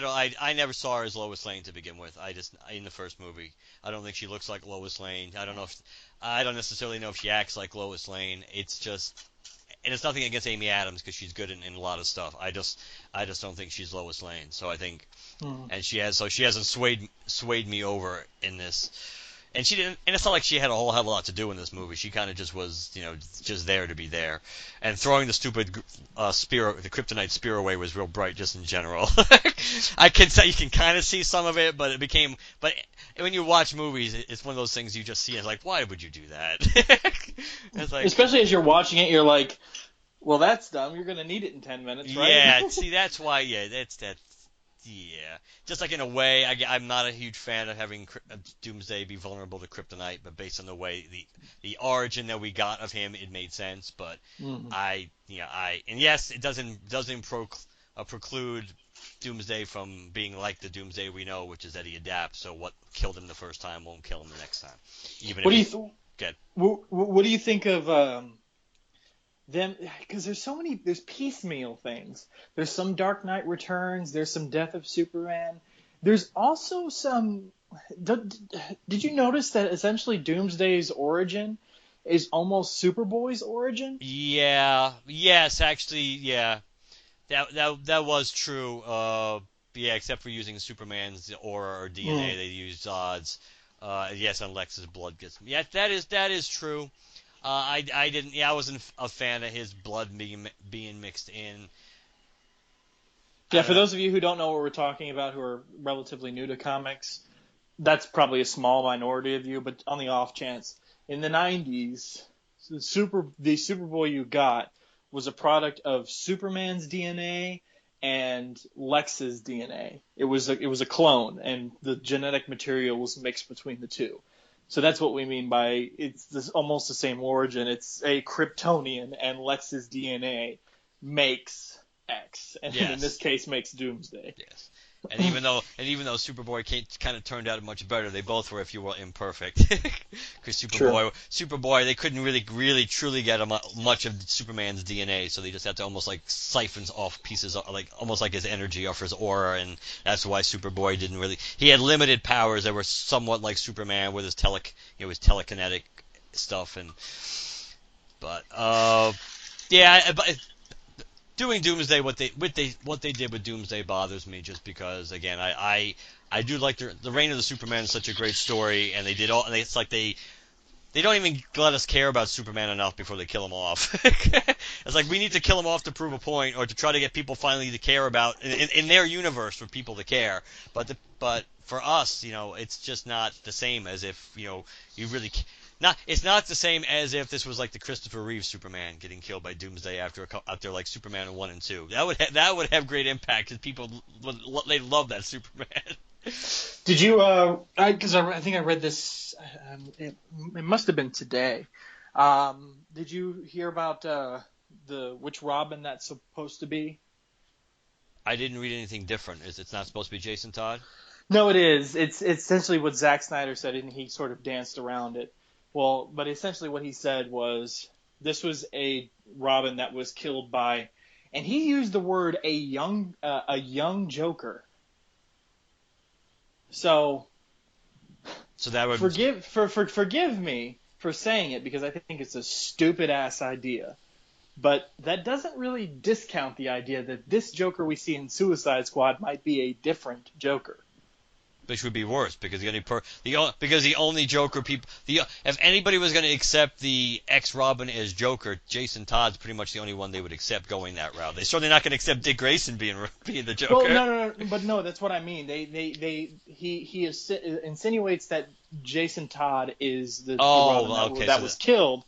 I never saw her as Lois Lane to begin with. In the first movie, I don't think she looks like Lois Lane. I don't necessarily know if she acts like Lois Lane. It's just, and it's nothing against Amy Adams because she's good in a lot of stuff. I just don't think she's Lois Lane. So I think, and she hasn't swayed me over in this. And she didn't, and it's not like she had a whole hell of a lot to do in this movie. She kind of just was, just there to be there. And throwing the stupid the kryptonite spear away was real bright, just in general. I can say you can kind of see some of it, but when you watch movies, it's one of those things you just see and it's like, why would you do that? It's like, especially as you're watching it, you're like, well, that's dumb. You're gonna need it in 10 minutes, right? Yeah, see, that's why. Yeah, that's. Yeah, just like in a way, I'm not a huge fan of having Doomsday be vulnerable to kryptonite, but based on the way the origin that we got of him, it made sense. But and yes, it doesn't preclude Doomsday from being like the Doomsday we know, which is that he adapts. So what killed him the first time won't kill him the next time. What do you think of them? Because there's piecemeal things. There's some Dark Knight Returns. There's some Death of Superman. There's also some. Did you notice that essentially Doomsday's origin is almost Superboy's origin? Yeah. Yes, actually, yeah. That was true. Yeah, except for using Superman's aura or DNA, they used Zod's. Yes, and Lex's blood gets. Yeah, that is true. I didn't. Yeah, I wasn't a fan of his blood being mixed in. Yeah, for those of you who don't know what we're talking about, who are relatively new to comics, that's probably a small minority of you. But on the off chance, in the 90s, the Superboy you got was a product of Superman's DNA and Lex's DNA. It was a clone, and the genetic material was mixed between the two. So that's what we mean by almost the same origin. It's a Kryptonian, and Lex's DNA makes X, and in this case makes Doomsday. Yes. And even though Superboy kind of turned out much better, they both were, if you will, imperfect. Because Superboy, they couldn't really truly get much of Superman's DNA, so they just had to almost like siphon off pieces, like almost like his energy off his aura, and that's why Superboy didn't really. He had limited powers that were somewhat like Superman with his his telekinetic stuff, but doing Doomsday, what they did with Doomsday bothers me, just because again I do like the Reign of the Superman is such a great story, and it's like they don't even let us care about Superman enough before they kill him off. It's like we need to kill him off to prove a point, or to try to get people finally to care about in their universe, for people to care. But for us, it's just not the same as if you really. It's not the same as if this was like the Christopher Reeve Superman getting killed by Doomsday after like Superman 1 and 2. That would have great impact, because people they love that Superman. Did you? Because I think I read this. It must have been today. Did you hear about which Robin that's supposed to be? I didn't read anything different. It's not supposed to be Jason Todd? No, it is. It's essentially what Zack Snyder said, and he sort of danced around it. Well, but essentially what he said was this was a Robin that was killed by, and he used the word a young Joker. So that would forgive me for saying it, because I think it's a stupid ass idea. But that doesn't really discount the idea that this Joker we see in Suicide Squad might be a different Joker. Which would be worse, because the only Joker people, if anybody was going to accept the ex-Robin as Joker, Jason Todd's pretty much the only one they would accept going that route. They're certainly not going to accept Dick Grayson being the Joker. Well, no, that's what I mean. He insinuates that Jason Todd is the Robin that was killed,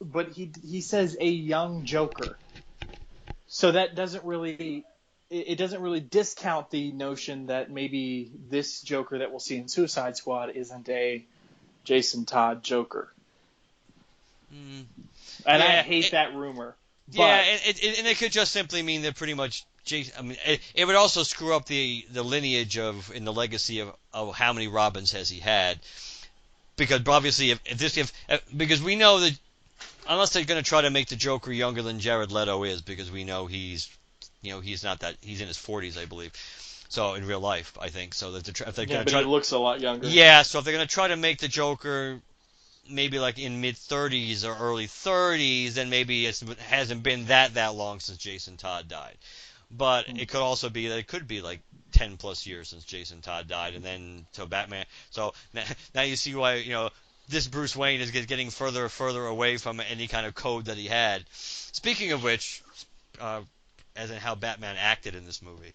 but he says a young Joker, so that doesn't really. It doesn't really discount the notion that maybe this Joker that we'll see in Suicide Squad isn't a Jason Todd Joker. And I hate that rumor. Yeah, and it could just simply mean that pretty much Jason. I mean, it would also screw up the lineage in the legacy of how many Robins has he had, because obviously because we know that unless they're going to try to make the Joker younger than Jared Leto is, because we know he's not that. He's in his 40s, I believe. So in real life, I think. So that if they're going to try, he looks a lot younger. Yeah. So if they're going to try to make the Joker maybe like in mid 30s or early 30s, then maybe it hasn't been that long since Jason Todd died. But it could also be that it could be like 10 plus years since Jason Todd died, and then to Batman. So now you see why this Bruce Wayne is getting further and further away from any kind of code that he had. Speaking of which. As in how Batman acted in this movie.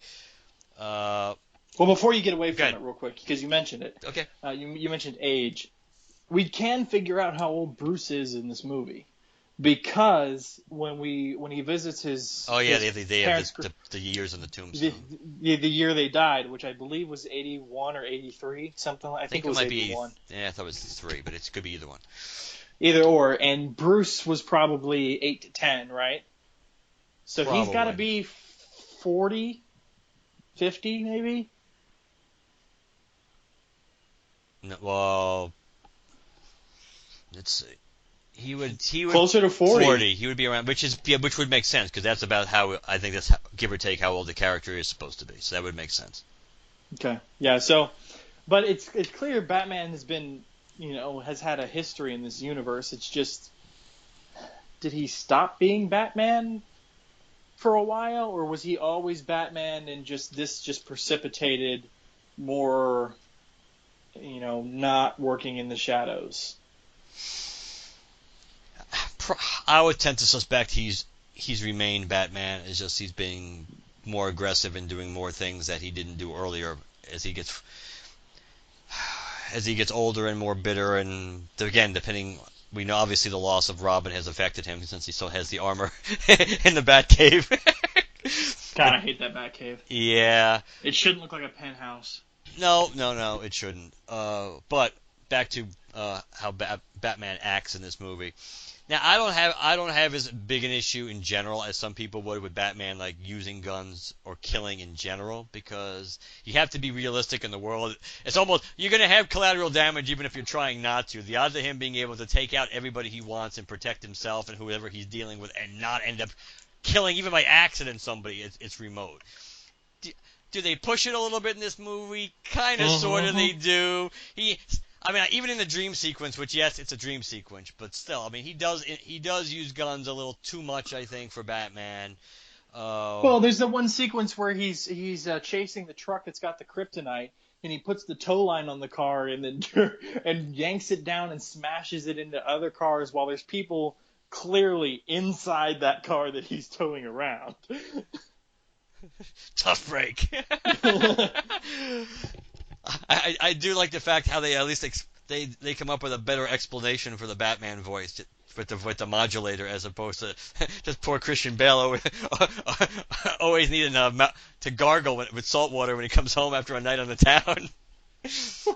Well, before you get away from it real quick, because you mentioned it. Okay. You mentioned age. We can figure out how old Bruce is in this movie, because when he visits his they have the years in the tombstone. The year they died, which I believe was 81 or 83, something like. I think it was might 81. Be. I thought it was 3, but it could be either one. Either or, and Bruce was probably 8 to 10, right? So Probably. He's got to be 40, 50 maybe? No, well, let's see. He would closer to 40. 40. He would be around, which would make sense, because that's about how I think that's give or take how old the character is supposed to be. So that would make sense. Okay. Yeah. So, but it's clear Batman has been has had a history in this universe. It's just, did he stop being Batman for a while, or was he always Batman and just precipitated more, not working in the shadows? I would tend to suspect he's remained Batman. It's just he's being more aggressive and doing more things that he didn't do earlier as he gets older and more bitter, and again, depending we know obviously the loss of Robin has affected him since he still has the armor in the Batcave. God, I hate that Batcave. Yeah. It shouldn't look like a penthouse. No, it shouldn't. But back to how Batman acts in this movie. Now, I don't have as big an issue in general as some people would with Batman, like using guns or killing in general, because you have to be realistic in the world. It's almost, you're going to have collateral damage even if you're trying not to. The odds of him being able to take out everybody he wants and protect himself and whoever he's dealing with and not end up killing even by accident somebody, it's remote. Do they push it a little bit in this movie? Kind of, sort of, they do. Even in the dream sequence, which, yes, it's a dream sequence, but still, I mean, he does use guns a little too much, I think, for Batman. Well, there's the one sequence where he's chasing the truck that's got the kryptonite, and he puts the tow line on the car and then and yanks it down and smashes it into other cars while there's people clearly inside that car that he's towing around. Tough break. I do like the fact how they at least they come up with a better explanation for the Batman voice with the modulator as opposed to just poor Christian Bale always needing to gargle with salt water when he comes home after a night on the town.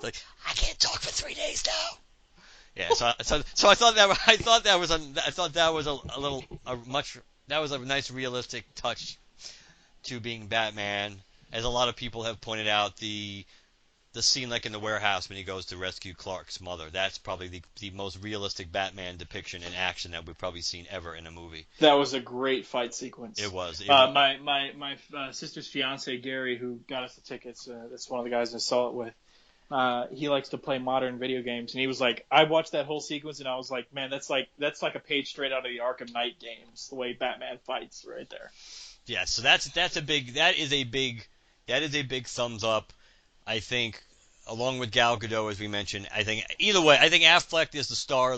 Like, I can't talk for 3 days now. Yeah, so I thought that was a nice realistic touch to being Batman. As a lot of people have pointed out, the scene like in the warehouse when he goes to rescue Clark's mother, that's probably the most realistic Batman depiction in action that we've probably seen ever in a movie. That was a great fight sequence. It was. My sister's fiance, Gary, who got us the tickets, that's one of the guys I saw it with, he likes to play modern video games, and he was like, I watched that whole sequence and I was like, man, that's like a page straight out of the Arkham Knight games, the way Batman fights right there. Yeah, so that is a big thumbs up. I think, along with Gal Gadot, as we mentioned, I think either way, I think Affleck is the star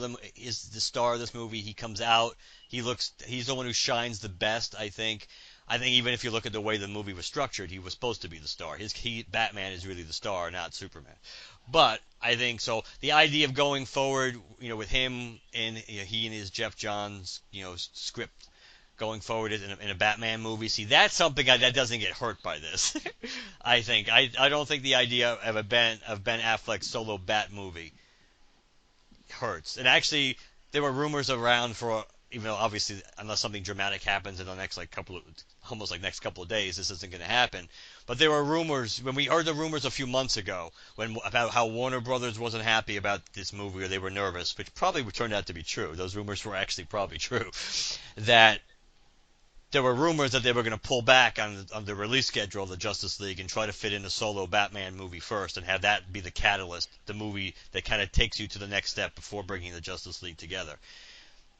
of this movie. He comes out, he's the one who shines the best. I think even if you look at the way the movie was structured, he was supposed to be the star. Batman is really the star, not Superman. But I think so. The idea of going forward, with him and he and his Jeff Johns, script going forward in a Batman movie. See, that's something that doesn't get hurt by this. I think. I don't think the idea of Ben Affleck's solo Bat movie hurts. And actually, there were rumors around for, even though obviously unless something dramatic happens in the next next couple of days, this isn't going to happen. But there were rumors, when we heard the rumors a few months ago, about how Warner Brothers wasn't happy about this movie, or they were nervous, which probably turned out to be true. Those rumors were actually probably true. That there were rumors that they were going to pull back on the release schedule of the Justice League and try to fit in a solo Batman movie first and have that be the catalyst, the movie that kind of takes you to the next step before bringing the Justice League together.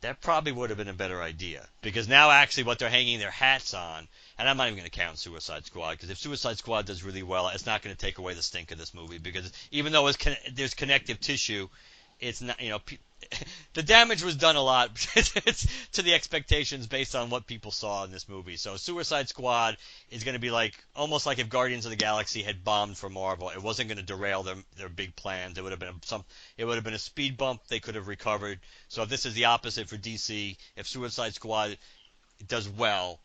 That probably would have been a better idea, because now actually what they're hanging their hats on, and I'm not even going to count Suicide Squad, because if Suicide Squad does really well, it's not going to take away the stink of this movie, because even though there's connective tissue, it's not, the damage was done a lot to the expectations based on what people saw in this movie. So Suicide Squad is going to be almost like if Guardians of the Galaxy had bombed for Marvel. It wasn't going to derail their big plans. It would have been a speed bump they could have recovered. So this is the opposite for DC. If Suicide Squad does well,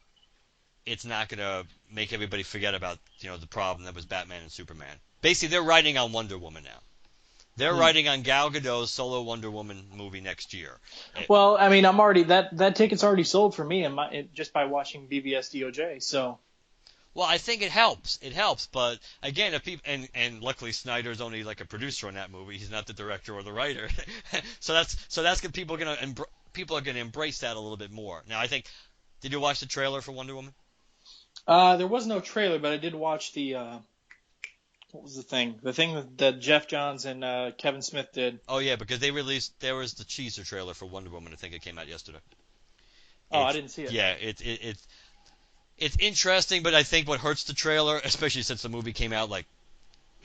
it's not going to make everybody forget about the problem that was Batman and Superman. Basically, they're riding on Wonder Woman now. They're writing on Gal Gadot's solo Wonder Woman movie next year. Well, I mean, I'm already that ticket's already sold for me, just by watching BVS DOJ. So. Well, I think it helps. It helps, but again, if people and luckily Snyder's only like a producer on that movie. He's not the director or the writer. so that's good. People are gonna embrace that a little bit more. Now, I think. Did you watch the trailer for Wonder Woman? There was no trailer, but I did watch the. What was the thing? The thing that Jeff Johns and Kevin Smith did. Oh, yeah, because there was the teaser trailer for Wonder Woman. I think it came out yesterday. I didn't see it. Yeah, it's interesting, but I think what hurts the trailer, especially since the movie came out like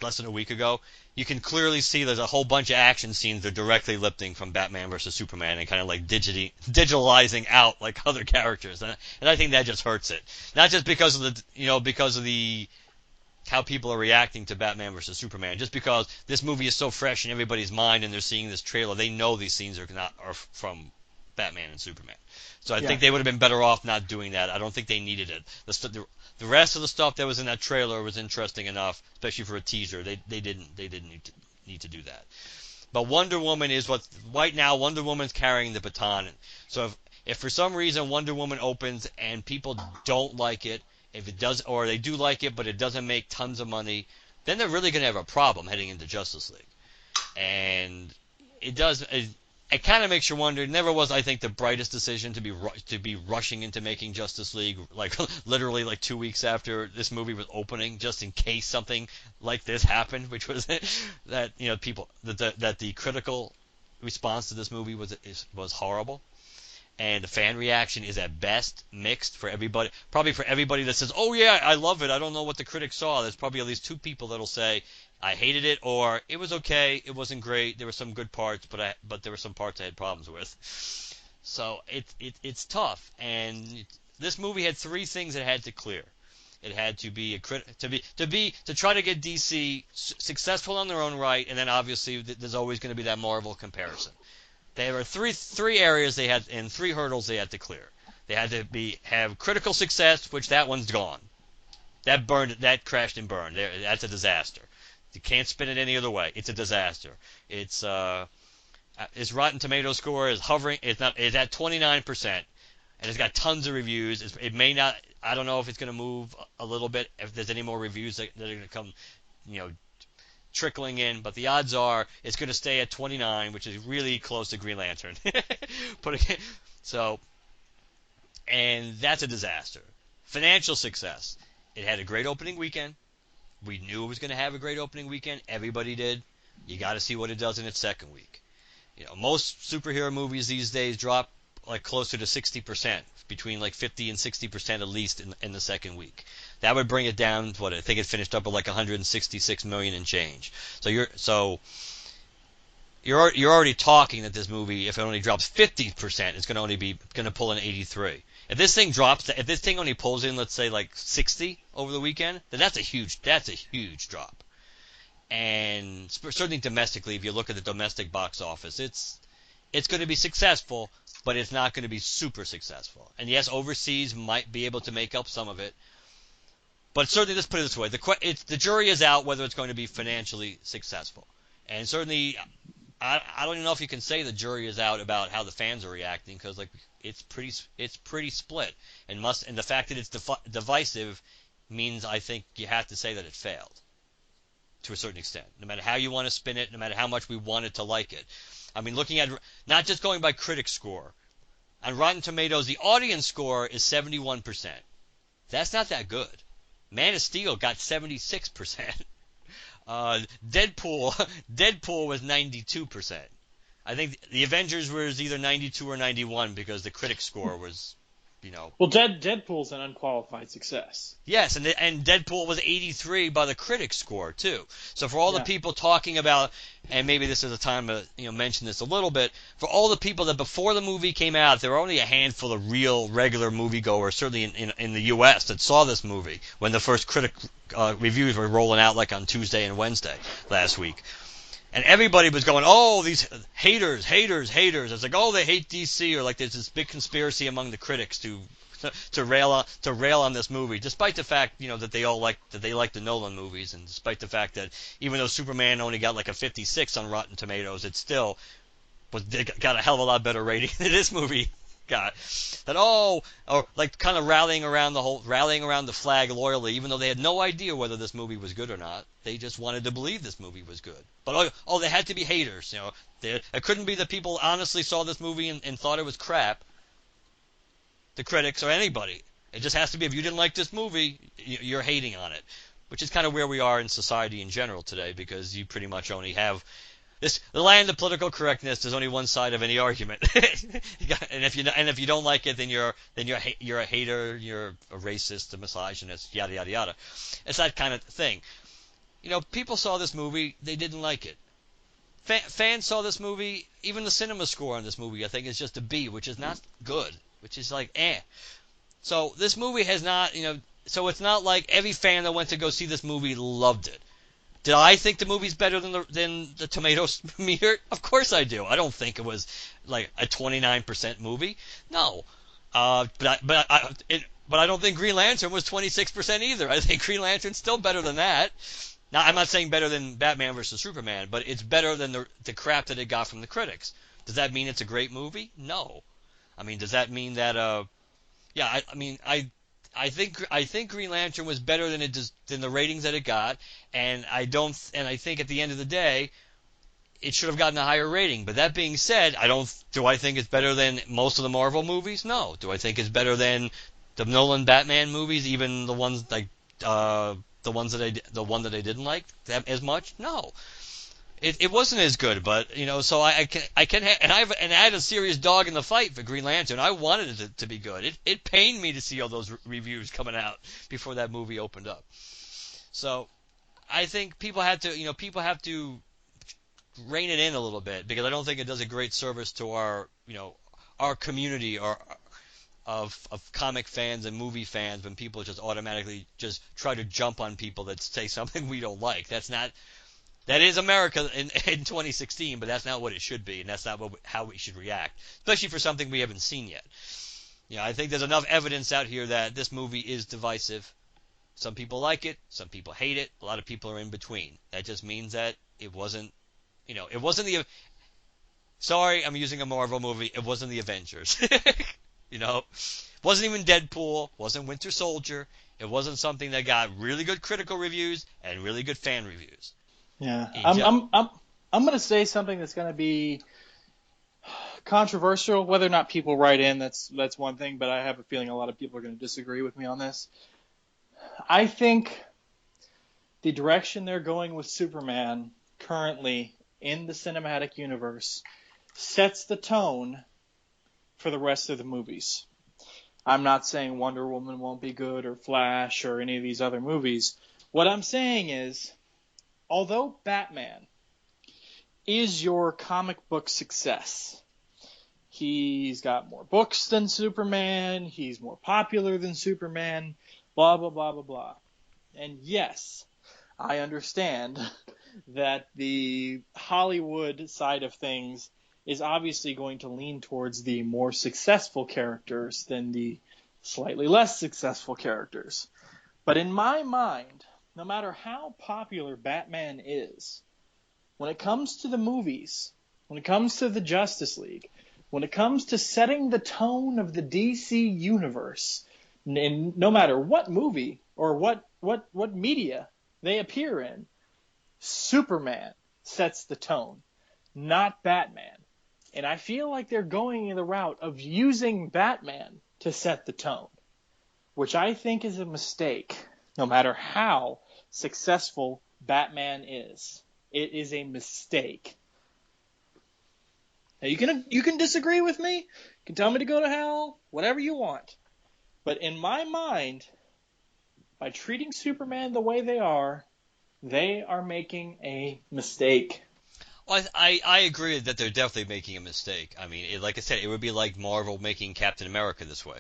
less than a week ago, you can clearly see there's a whole bunch of action scenes that are directly lifting from Batman versus Superman and kind of like digitalizing out like other characters, and I think that just hurts it. Not just because of the how people are reacting to Batman versus Superman. Just because this movie is so fresh in everybody's mind and they're seeing this trailer, they know these scenes are from Batman and Superman. So I think they would have been better off not doing that. I don't think they needed it. The rest of the stuff that was in that trailer was interesting enough, especially for a teaser. They didn't need to do that. But Wonder Woman is what right now Wonder Woman's carrying the baton. So if for some reason Wonder Woman opens and people don't like it, if it does, or they do like it but it doesn't make tons of money, then they're really going to have a problem heading into Justice League. And it does. It kind of makes you wonder. It never was, I think, the brightest decision to be rushing into making Justice League, like literally like 2 weeks after this movie was opening, just in case something like this happened, which was that the critical response to this movie was horrible, and the fan reaction is at best mixed for everybody. Probably for everybody that says, "Oh yeah, I love it. I don't know what the critics saw." There's probably at least 2 people that'll say, I hated it, or it was okay, it wasn't great, there were some good parts, but there were some parts I had problems with. So it's tough, and this movie had 3 things it had to clear. It had to be to try to get DC successful on their own right, and then obviously there's always going to be that Marvel comparison. There were three areas they had, and 3 hurdles they had to clear. They had to have critical success, which that one's gone. That crashed and burned. That's a disaster. You can't spin it any other way. It's a disaster. Its Rotten Tomatoes score is hovering. It's at 29%, and it's got tons of reviews. It may not. I don't know if it's going to move a little bit. If there's any more reviews that are going to come, trickling in. But the odds are it's going to stay at 29, which is really close to Green Lantern. And that's a disaster. Financial success. It had a great opening weekend. We knew it was going to have a great opening weekend. Everybody did. You got to see what it does in its second week. Most superhero movies these days drop like closer to 60%, between like 50 and 60% at least in the second week. That would bring it down to I think it finished up at like 166 million and change. So you're already talking that this movie, if it only drops 50%, it's going to pull in 83. If this thing only pulls in, let's say, like 60 over the weekend, then that's a huge drop. And certainly domestically, if you look at the domestic box office, it's going to be successful, but it's not going to be super successful. And yes, overseas might be able to make up some of it, but certainly, let's put it this way: the jury is out whether it's going to be financially successful. And certainly, I don't even know if you can say the jury is out about how the fans are reacting, because it's pretty split, and the fact that it's divisive means I think you have to say that it failed to a certain extent. No matter how you want to spin it, no matter how much we wanted to like it. I mean, looking at not just going by critic score, on Rotten Tomatoes, the audience score is 71%. That's not that good. Man of Steel got 76%. Deadpool was 92%. I think the Avengers was either 92 or 91 because the critic score was, Well, Deadpool's an unqualified success. Yes, and Deadpool was 83 by the critic score too. So for all the people talking about, and maybe this is a time to mention this a little bit, for all the people that before the movie came out, there were only a handful of real regular moviegoers, certainly in the U.S., that saw this movie when the first critic reviews were rolling out like on Tuesday and Wednesday last week. And everybody was going, oh, these haters. It's like, oh, they hate DC, or like there's this big conspiracy among the critics to rail on this movie, despite the fact that they like the Nolan movies, and despite the fact that even though Superman only got like a 56 on Rotten Tomatoes, it still got a hell of a lot better rating than this movie got. That or like kind of rallying around the flag loyally, even though they had no idea whether this movie was good or not. They just wanted to believe this movie was good. But they had to be haters. It couldn't be that people honestly saw this movie and thought it was crap. The critics or anybody. It just has to be, if you didn't like this movie, you're hating on it, which is kind of where we are in society in general today, because you pretty much only have the land of political correctness. There's only one side of any argument, and if you don't like it, then you're a hater, you're a racist, a misogynist, yada yada yada. It's that kind of thing. People saw this movie, they didn't like it. Fans saw this movie. Even the cinema score on this movie, I think, is just a B, which is not good, which is like eh. So this movie has not, so it's not like every fan that went to go see this movie loved it. Did I think the movie's better than the Tomatoes meter? Of course I do. I don't think it was like a 29% movie. No, but I don't think Green Lantern was 26% either. I think Green Lantern's still better than that. Now I'm not saying better than Batman versus Superman, but it's better than the crap that it got from the critics. Does that mean it's a great movie? No. I mean, does that mean that yeah, I think Green Lantern was better than the ratings that it got, and I think at the end of the day, it should have gotten a higher rating. But that being said, do I think it's better than most of the Marvel movies? No. Do I think it's better than the Nolan Batman movies, even the ones like the one that I didn't like as much? No. It wasn't as good, but so I had a serious dog in the fight for Green Lantern. I wanted it to be good. It pained me to see all those reviews coming out before that movie opened up. So I think people have to rein it in a little bit, because I don't think it does a great service to our community of comic fans and movie fans when people just automatically just try to jump on people that say something we don't like. That is America in 2016, but that's not what it should be, and that's not how we should react, especially for something we haven't seen yet. I think there's enough evidence out here that this movie is divisive. Some people like it, some people hate it, a lot of people are in between. That just means that it wasn't sorry, I'm using a Marvel movie, it wasn't the Avengers. Wasn't even Deadpool, wasn't Winter Soldier. It wasn't something that got really good critical reviews and really good fan reviews. Yeah, I'm going to say something that's going to be controversial. Whether or not people write in, that's one thing, but I have a feeling a lot of people are going to disagree with me on this. I think the direction they're going with Superman currently in the cinematic universe sets the tone for the rest of the movies. I'm not saying Wonder Woman won't be good, or Flash, or any of these other movies. What I'm saying is, although Batman is your comic book success, he's got more books than Superman, he's more popular than Superman, blah, blah, blah, blah, blah. And yes, I understand that the Hollywood side of things is obviously going to lean towards the more successful characters than the slightly less successful characters. But in my mind, no matter how popular Batman is, when it comes to the movies, when it comes to the Justice League, when it comes to setting the tone of the DC universe, and no matter what movie or what media they appear in, Superman sets the tone, not Batman. And I feel like they're going the route of using Batman to set the tone, which I think is a mistake, no matter how successful Batman is. It is a mistake. Now, you can disagree with me. You can tell me to go to hell, whatever you want. But in my mind, by treating Superman the way they are making a mistake. Well, I agree that they're definitely making a mistake. I mean, like I said, it would be like Marvel making Captain America this way.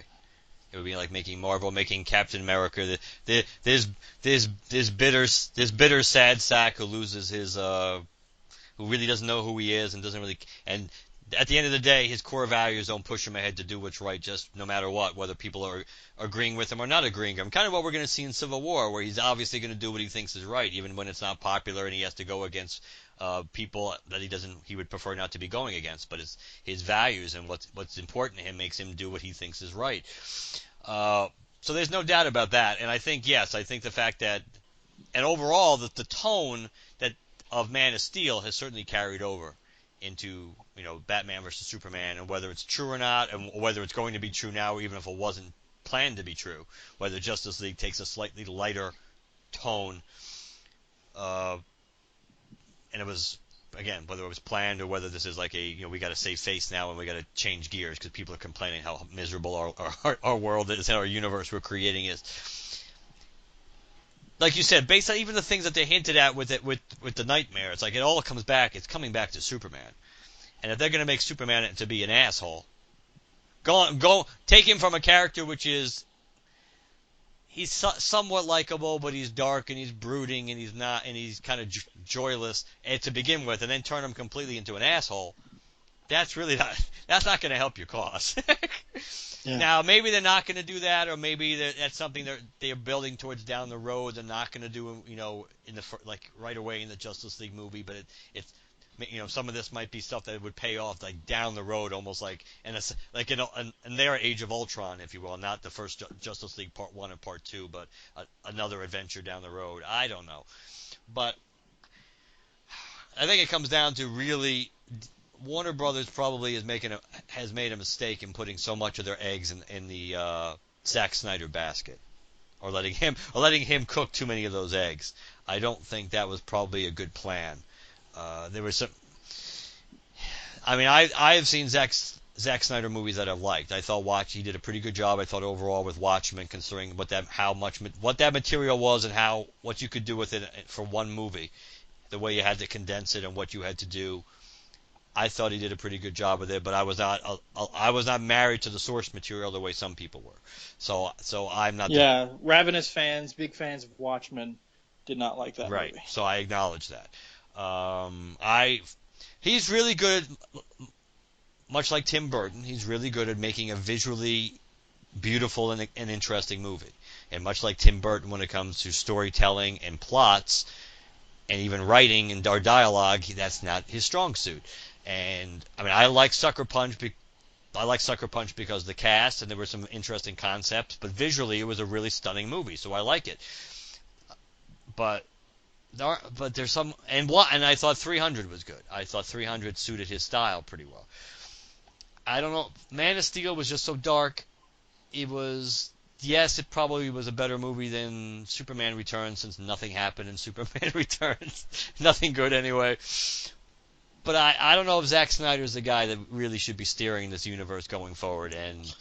It would be like Marvel making Captain America. This bitter sad sack who loses his who really doesn't know who he is and doesn't really, and at the end of the day, his core values don't push him ahead to do what's right, just no matter what, whether people are agreeing with him or not agreeing with him. Kind of what we're going to see in Civil War, where he's obviously going to do what he thinks is right, even when it's not popular and he has to go against people that he would prefer not to be going against. But his values and what's important to him makes him do what he thinks is right. So there's no doubt about that. And I think the fact that, and overall, that the tone of Man of Steel has certainly carried over into Batman versus Superman, and whether it's true or not, and whether it's going to be true now, or even if it wasn't planned to be true, whether Justice League takes a slightly lighter tone, and it was, again, whether it was planned or whether this is like we got to save face now and we got to change gears because people are complaining how miserable our world is and our universe we're creating is. Like you said, based on even the things that they hinted at with the Nightmare, it's like it's coming back to Superman. And if they're going to make Superman to be an asshole, go take him from a character which is he's somewhat likable, but he's dark and he's brooding and he's kind of joyless to begin with, and then turn him completely into an asshole. That's not going to help your cause. Yeah. Now, maybe they're not going to do that, or maybe that's something they're building towards down the road. They're not going to do, in the right away in the Justice League movie, but it's some of this might be stuff that would pay off like down the road, almost like in their Age of Ultron, if you will, not the first Justice League Part 1 and Part 2, but another adventure down the road. I don't know, but I think it comes down to really Warner Brothers probably has made a mistake in putting so much of their eggs in the Zack Snyder basket, or letting him cook too many of those eggs. I don't think that was probably a good plan. There was some. I mean, I have seen Zack Snyder movies that I've liked. I thought he did a pretty good job. I thought overall with Watchmen, considering what that material was and what you could do with it for one movie, the way you had to condense it and what you had to do. I thought he did a pretty good job with it, but I was not married to the source material the way some people were. So I'm not. Yeah, ravenous fans, big fans of Watchmen, did not like that right. movie. So I acknowledge that. He's really good, much like Tim Burton. He's really good at making a visually beautiful and interesting movie. And much like Tim Burton, when it comes to storytelling and plots, and even writing and our dialogue, that's not his strong suit. And I mean, I like Sucker Punch because of the cast and there were some interesting concepts, but visually it was a really stunning movie, so I like it. But there's some and I thought 300 was good. I thought 300 suited his style pretty well. I don't know. Man of Steel was just so dark. It probably was a better movie than Superman Returns, since nothing happened in Superman Returns. Nothing good anyway. But I don't know if Zack Snyder's the guy that really should be steering this universe going forward. And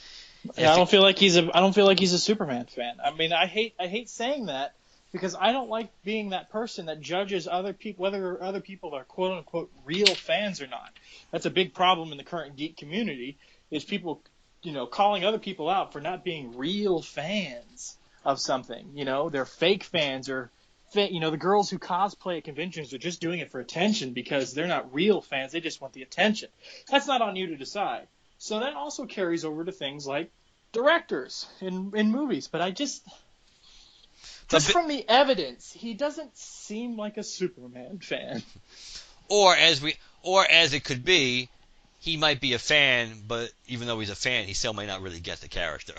I don't feel like he's a Superman fan. I mean, I hate saying that because I don't like being that person that judges other people, whether other people are quote unquote real fans or not. That's a big problem in the current geek community, is people, calling other people out for not being real fans of something. They're fake fans, or the girls who cosplay at conventions are just doing it for attention because they're not real fans. They just want the attention. That's not on you to decide. So that also carries over to things like directors in movies. But from the evidence, he doesn't seem like a Superman fan. Or as it could be, he might be a fan, but even though he's a fan, he still might not really get the character.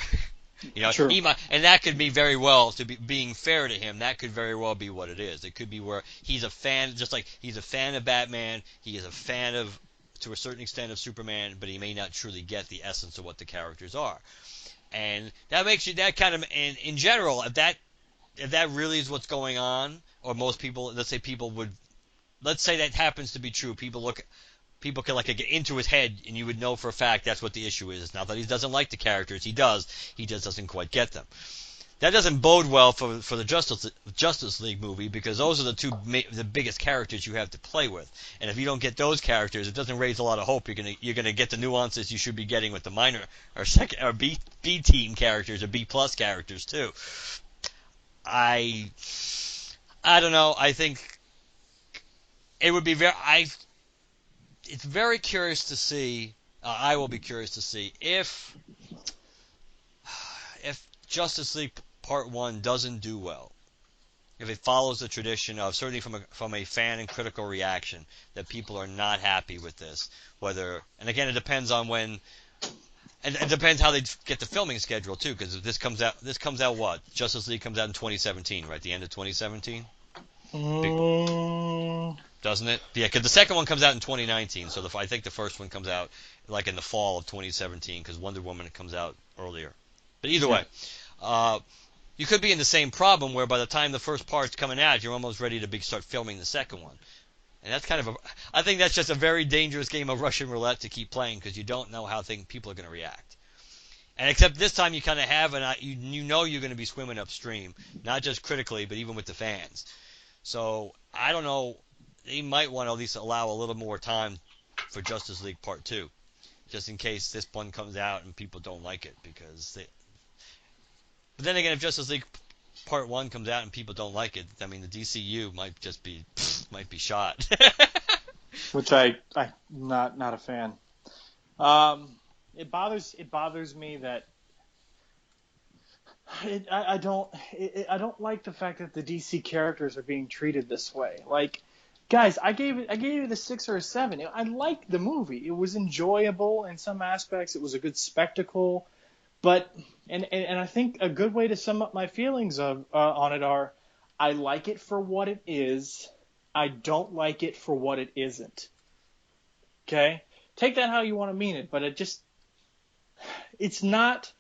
True. He might, and that could be very well, being fair to him, that could very well be what it is. It could be where he's a fan, just like he's a fan of Batman, he is a fan of, to a certain extent, of Superman, but he may not truly get the essence of what the characters are. And that makes you that kind of, and in general, if that really is what's going on, or most people, let's say that happens to be true, people can get into his head, and you would know for a fact that's what the issue is. It's not that he doesn't like the characters, he just doesn't quite get them. That doesn't bode well for the Justice League movie, because those are the biggest characters you have to play with, and if you don't get those characters, it doesn't raise a lot of hope. You're gonna get the nuances you should be getting with the minor or second or B team characters or B plus characters too. I don't know. I think it would be it's very curious to see. I will be curious to see if Justice League Part 1 doesn't do well. If it follows the tradition of, certainly from a fan and critical reaction, that people are not happy with this. And again, it depends on when, and it depends how they get the filming schedule too. Because if this comes out what? Justice League comes out in 2017, right? The end of 2017. Doesn't it? Yeah, because the second one comes out in 2019, so I think the first one comes out like in the fall of 2017, because Wonder Woman comes out earlier. But either way, you could be in the same problem where by the time the first part's coming out, you're almost ready to start filming the second one. And that's I think that's just a very dangerous game of Russian roulette to keep playing, because you don't know how people are going to react. And except this time you kind of have, you're going to be swimming upstream, not just critically, but even with the fans. So I don't know. They might want to at least allow a little more time for Justice League Part 2, just in case this one comes out and people don't like it, because But then again, if Justice League Part 1 comes out and people don't like it, I mean, the DCU might be shot. Which I'm not a fan. It bothers me that I don't like the fact that the DC characters are being treated this way. Like, guys, I gave it a 6 or a 7. I liked the movie. It was enjoyable in some aspects. It was a good spectacle. But and I think a good way to sum up my feelings on it are, I like it for what it is. I don't like it for what it isn't. Okay? Take that how you want to mean it, but it's not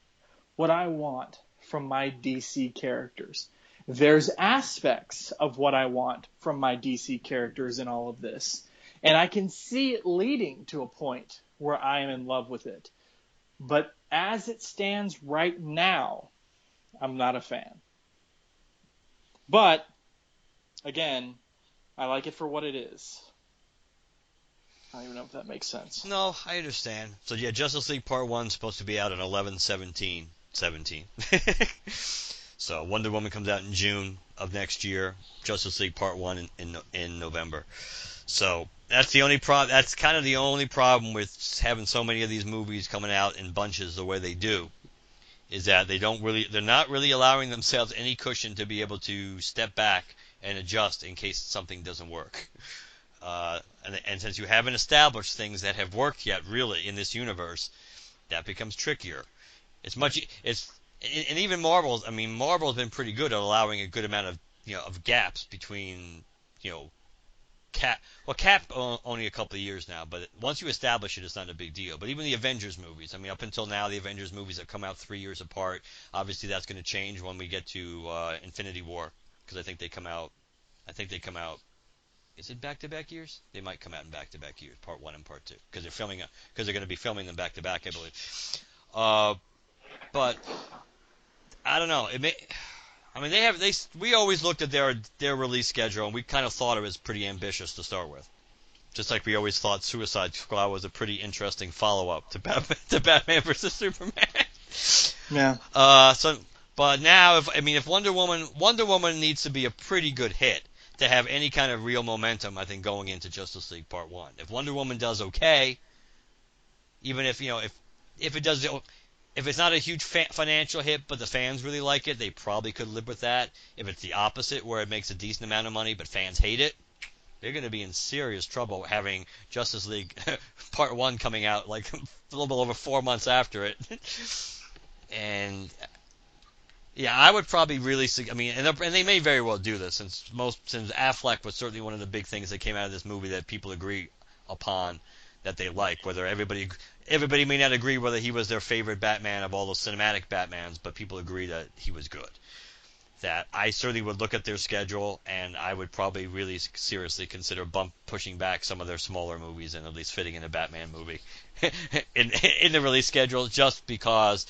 what I want from my DC characters. There's aspects of what I want from my DC characters in all of this. And I can see it leading to a point where I am in love with it. But as it stands right now, I'm not a fan. But, again, I like it for what it is. I don't even know if that makes sense. No, I understand. So yeah, Justice League Part 1 is supposed to be out on 11/17/17. So Wonder Woman comes out in June of next year. Justice League Part 1 in November. So that's the only problem. That's kind of the only problem with having so many of these movies coming out in bunches the way they do, is that they're not really allowing themselves any cushion to be able to step back and adjust in case something doesn't work. And since you haven't established things that have worked yet, really, in this universe, that becomes trickier. And even Marvel's. I mean, Marvel's been pretty good at allowing a good amount of gaps between Cap. Well, Cap only a couple of years now, but once you establish it, it's not a big deal. But even the Avengers movies. I mean, up until now, the Avengers movies have come out 3 years apart. Obviously, that's going to change when we get to Infinity War, because I think they come out. Is it back-to-back years? They might come out in back-to-back years, Part 1 and Part 2, because they're going to be filming them back-to-back, I believe. But I don't know. We always looked at their release schedule, and we kind of thought it was pretty ambitious to start with. Just like we always thought Suicide Squad was a pretty interesting follow-up to Batman vs Superman. Yeah. But now, if Wonder Woman needs to be a pretty good hit to have any kind of real momentum, I think, going into Justice League Part 1. If Wonder Woman does okay, even if it's not a huge financial hit, but the fans really like it, they probably could live with that. If it's the opposite, where it makes a decent amount of money, but fans hate it, they're going to be in serious trouble having Justice League Part 1 coming out like a little bit over 4 months after it. And yeah, I would probably really. And they may very well do this, since Affleck was certainly one of the big things that came out of this movie that people agree upon that they like. Whether everybody may not agree whether he was their favorite Batman of all the cinematic Batmans, but people agree that he was good. That I certainly would look at their schedule, and I would probably really seriously consider pushing back some of their smaller movies and at least fitting in a Batman movie in the release schedule, just because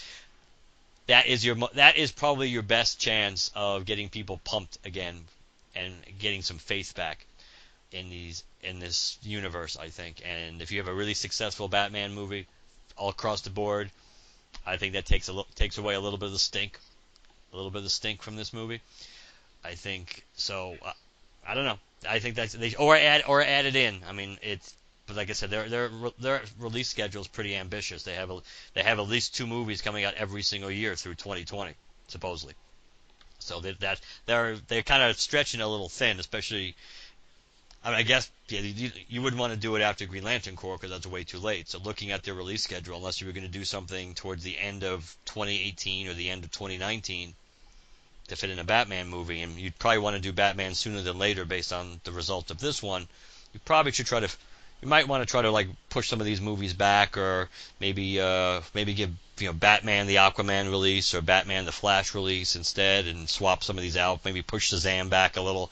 that is probably your best chance of getting people pumped again and getting some faith back in this universe, I think. And if you have a really successful Batman movie all across the board, I think that takes away a little bit of the stink from this movie. I think so. I don't know. I think that's or add it in. I mean, but like I said, their release schedule is pretty ambitious. They have at least 2 movies coming out every single year through 2020, supposedly. So they're kind of stretching a little thin, especially. I mean, I guess you wouldn't want to do it after Green Lantern Corps, because that's way too late. So looking at their release schedule, unless you were going to do something towards the end of 2018 or the end of 2019 to fit in a Batman movie, and you'd probably want to do Batman sooner than later based on the result of this one, you probably should try to. You might want to try to like push some of these movies back, or maybe give Batman the Aquaman release or Batman the Flash release instead, and swap some of these out. Maybe push Shazam back a little.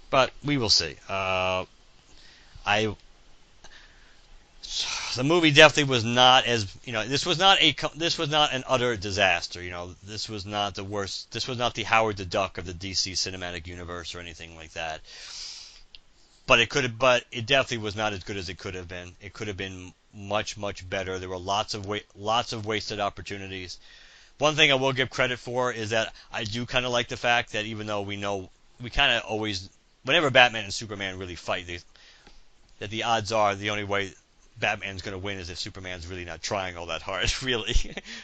But we will see. The movie definitely was not as this was not an utter disaster. This was not the worst. This was not the Howard the Duck of the DC cinematic universe or anything like that. But it definitely was not as good as it could have been. It could have been much, much better. There were lots of wasted opportunities. One thing I will give credit for is that I do kind of like the fact that even though we kind of always, whenever Batman and Superman really fight, that the odds are the only way Batman's going to win is if Superman's really not trying all that hard, really.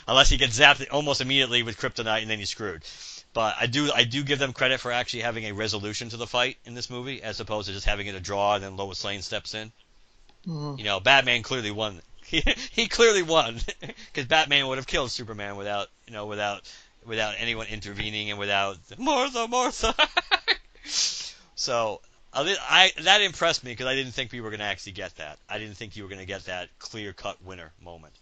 Unless he gets zapped almost immediately with kryptonite and then he's screwed. But I do give them credit for actually having a resolution to the fight in this movie, as opposed to just having it a draw and then Lois Lane steps in. Mm-hmm. Batman clearly won. He clearly won because Batman would have killed Superman without anyone intervening and without Martha. So that impressed me because I didn't think we were going to actually get that. I didn't think you were going to get that clear-cut winner moment.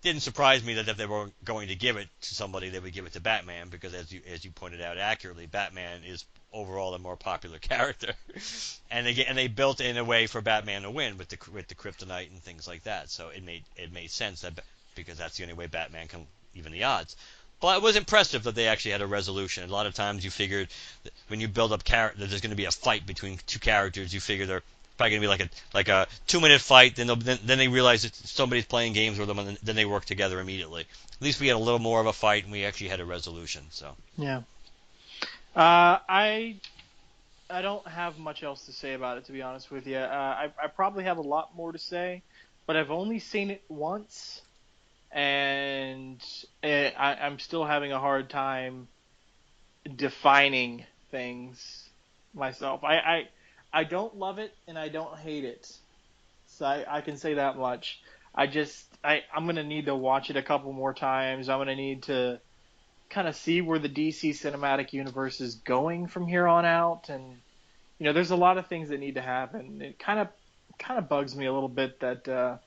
Didn't surprise me that if they were going to give it to somebody, they would give it to Batman because, as you pointed out accurately, Batman is overall a more popular character, and they built in a way for Batman to win with the kryptonite and things like that. So it made sense that because that's the only way Batman can even the odds. But it was impressive that they actually had a resolution. A lot of times you figured that when you build up that there's going to be a fight between two characters, you figure they're probably going to be like a 2-minute fight. Then they realize that somebody's playing games with them, and then they work together immediately. At least we had a little more of a fight, and we actually had a resolution. So Yeah. I don't have much else to say about it, to be honest with you. I probably have a lot more to say, but I've only seen it once, and I'm still having a hard time defining things myself. I don't love it, and I don't hate it. So I can say that much. I'm going to need to watch it a couple more times. I'm going to need to kind of see where the DC cinematic universe is going from here on out, and there's a lot of things that need to happen. It kind of bugs me a little bit that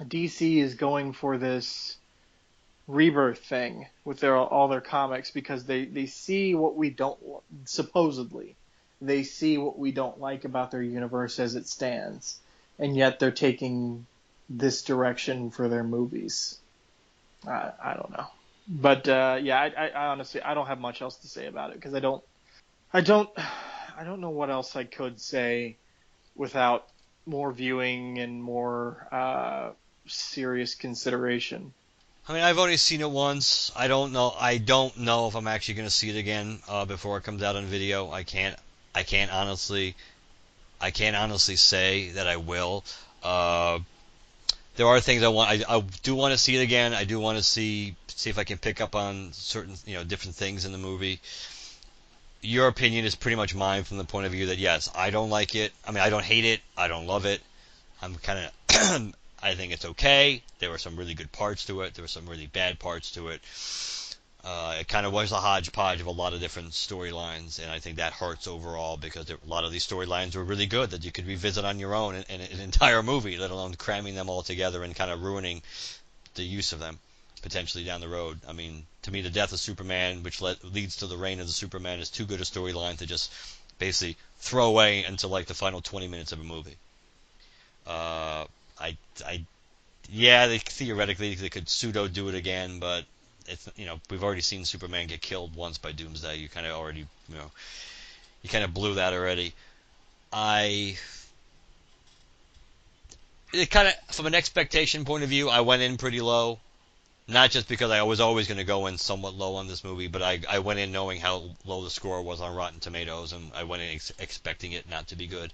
DC is going for this rebirth thing with all their comics because they see what we don't supposedly they see what we don't like about their universe as it stands, and yet they're taking this direction for their movies. I don't know. But yeah, I honestly I don't have much else to say about it because I don't know what else I could say without more viewing and more serious consideration. I mean, I've only seen it once. I don't know if I'm actually going to see it again before it comes out on video. I can't honestly say that I will. There are things I want. I do want to see it again. I do want to see if I can pick up on certain different things in the movie. Your opinion is pretty much mine from the point of view that yes, I don't like it. I mean, I don't hate it. I don't love it. I'm kind of I think it's okay. There were some really good parts to it. There were some really bad parts to it. It kind of was a hodgepodge of a lot of different storylines, and I think that hurts overall because a lot of these storylines were really good that you could revisit on your own in an entire movie, let alone cramming them all together and kind of ruining the use of them potentially down the road. I mean, to me, the death of Superman, which leads to the reign of the Superman, is too good a storyline to just basically throw away until like the final 20 minutes of a movie. Yeah, theoretically they could pseudo do it again, but it's we've already seen Superman get killed once by Doomsday. You kind of already you kind of blew that already. It kind of from an expectation point of view, I went in pretty low. Not just because I was always going to go in somewhat low on this movie, but I went in knowing how low the score was on Rotten Tomatoes, and I went in expecting it not to be good.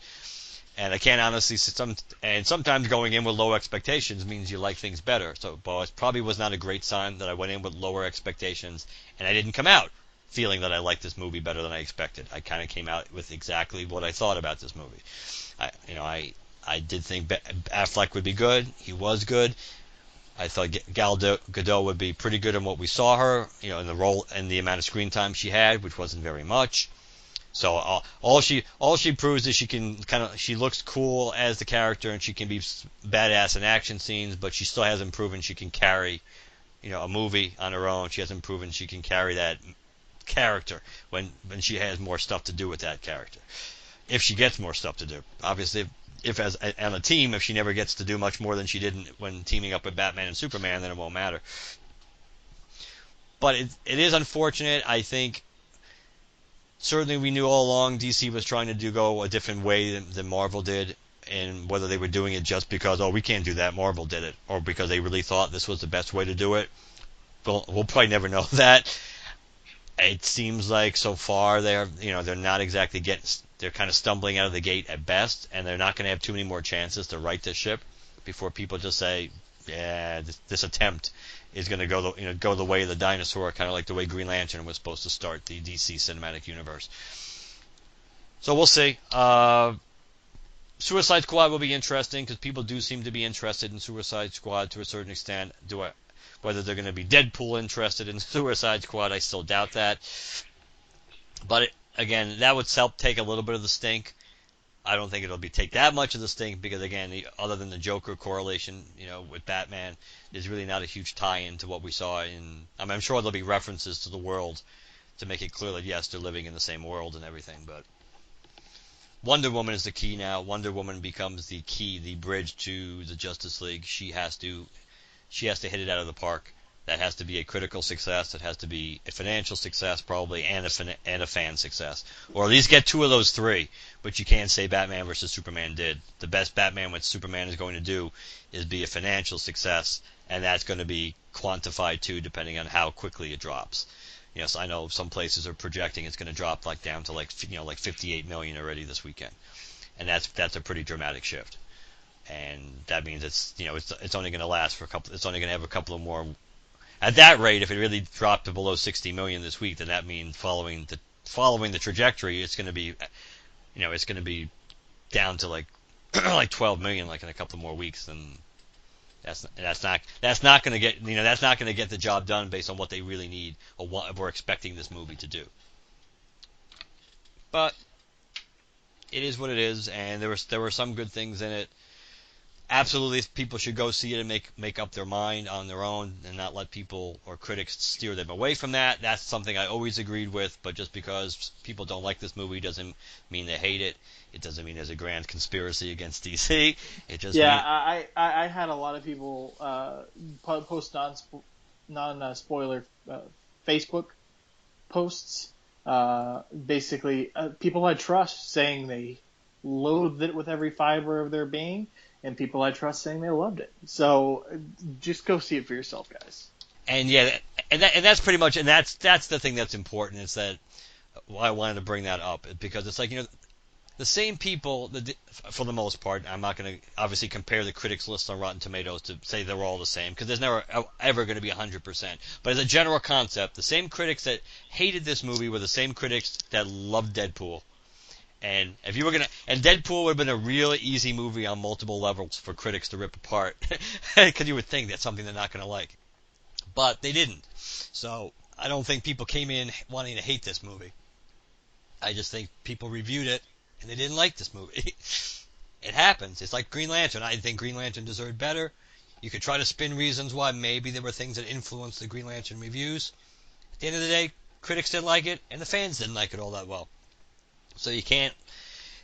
And I can't honestly sometimes going in with low expectations means you like things better. So, but it probably was not a great sign that I went in with lower expectations, and I didn't come out feeling that I liked this movie better than I expected. I kind of came out with exactly what I thought about this movie. I did think Affleck would be good. He was good. I thought Gal Gadot would be pretty good in what we saw her, in the role and the amount of screen time she had, which wasn't very much. So all she proves is she looks cool as the character, and she can be badass in action scenes, but she still hasn't proven she can carry, a movie on her own. She hasn't proven she can carry that character when she has more stuff to do with that character. If she gets more stuff to do, obviously. If as on a team, if she never gets to do much more than she did when teaming up with Batman and Superman, then it won't matter. But it is unfortunate. I think certainly we knew all along DC was trying to go a different way than Marvel did, and whether they were doing it just because, we can't do that, Marvel did it, or because they really thought this was the best way to do it, we'll probably never know that. It seems like so far they're not exactly they're kind of stumbling out of the gate at best, and they're not going to have too many more chances to right the ship before people just say, yeah, this attempt is going to go the way of the dinosaur, kind of like the way Green Lantern was supposed to start the DC cinematic universe. So we'll see. Suicide Squad will be interesting because people do seem to be interested in Suicide Squad to a certain extent. Whether they're going to be Deadpool interested in Suicide Squad, I still doubt that. But again, that would take a little bit of the stink. I don't think it'll take that much of the stink because, again, other than the Joker correlation, with Batman, there's really not a huge tie-in to what we saw in. I'm sure there'll be references to the world to make it clear that yes, they're living in the same world and everything. But Wonder Woman is the key now. Wonder Woman becomes the key, the bridge to the Justice League. She has to hit it out of the park. That has to be a critical success. That has to be a financial success, probably, and a fan success, or at least get two of those three. But you can't say Batman versus Superman did. The best Batman with Superman is going to do is be a financial success, and that's going to be quantified too, depending on how quickly it drops. Yes, I know some places are projecting it's going to drop down to like 58 million already this weekend, and that's a pretty dramatic shift. And that means it's only going to last for it's only going to have a couple of more. At that rate, if it really dropped to below 60 million this week, then that means following the trajectory, it's going to be, it's going to be down to like 12 million like in a couple more weeks. And that's not going to get the job done based on what they really need or what we're expecting this movie to do. But it is what it is, and there were some good things in it. Absolutely, people should go see it and make up their mind on their own and not let people or critics steer them away from that. That's something I always agreed with, but just because people don't like this movie doesn't mean they hate it. It doesn't mean there's a grand conspiracy against DC. It just I had a lot of people post non-spoiler Facebook posts. Basically, people I trust saying they loathed it with every fiber of their being, and people I trust saying they loved it. So just go see it for yourself, guys. And yeah, and that's pretty much, and that's the thing that's important. Is that why I wanted to bring that up, because it's like the same people, for the most part. I'm not going to obviously compare the critics list on Rotten Tomatoes to say they're all the same, because there's never ever going to be 100%. But as a general concept, the same critics that hated this movie were the same critics that loved Deadpool. And if you were and Deadpool would have been a really easy movie on multiple levels for critics to rip apart, because you would think that's something they're not going to like, but they didn't. So I don't think people came in wanting to hate this movie. I just think people reviewed it and they didn't like this movie. It happens. It's like Green Lantern. I think Green Lantern deserved better. You could try to spin reasons why maybe there were things that influenced the Green Lantern reviews. At the end of the day, critics didn't like it and the fans didn't like it all that well. So you can't.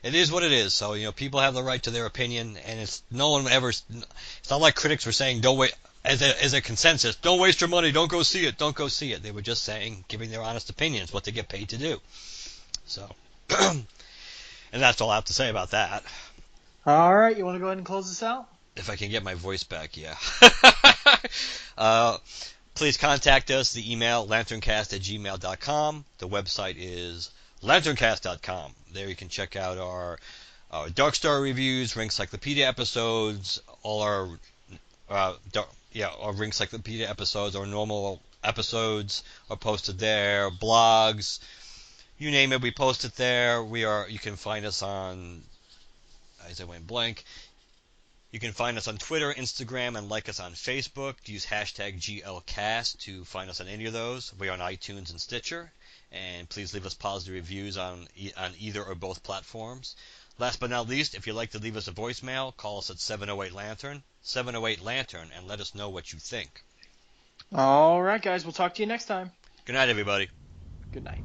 It is what it is. So people have the right to their opinion, and it's no one ever. It's not like critics were saying don't wait as a consensus. Don't waste your money. Don't go see it. Don't go see it. They were just saying, giving their honest opinions, what they get paid to do. So, and that's all I have to say about that. All right, you want to go ahead and close this out? If I can get my voice back, yeah. Please contact us. The email LanternCast@gmail.com. The website is LanternCast.com. There you can check out our Dark Star reviews, Ring Cyclopedia episodes, all our our Ring Cyclopedia episodes, our normal episodes are posted there, blogs, you name it, we post it there. You can find us on, as I went blank, you can find us on Twitter, Instagram, and like us on Facebook. Use hashtag GLCast to find us on any of those. We're on iTunes and Stitcher. And please leave us positive reviews on either or both platforms. Last but not least, if you'd like to leave us a voicemail, call us at 708-LANTERN, 708-LANTERN, and let us know what you think. All right, guys. We'll talk to you next time. Good night, everybody. Good night.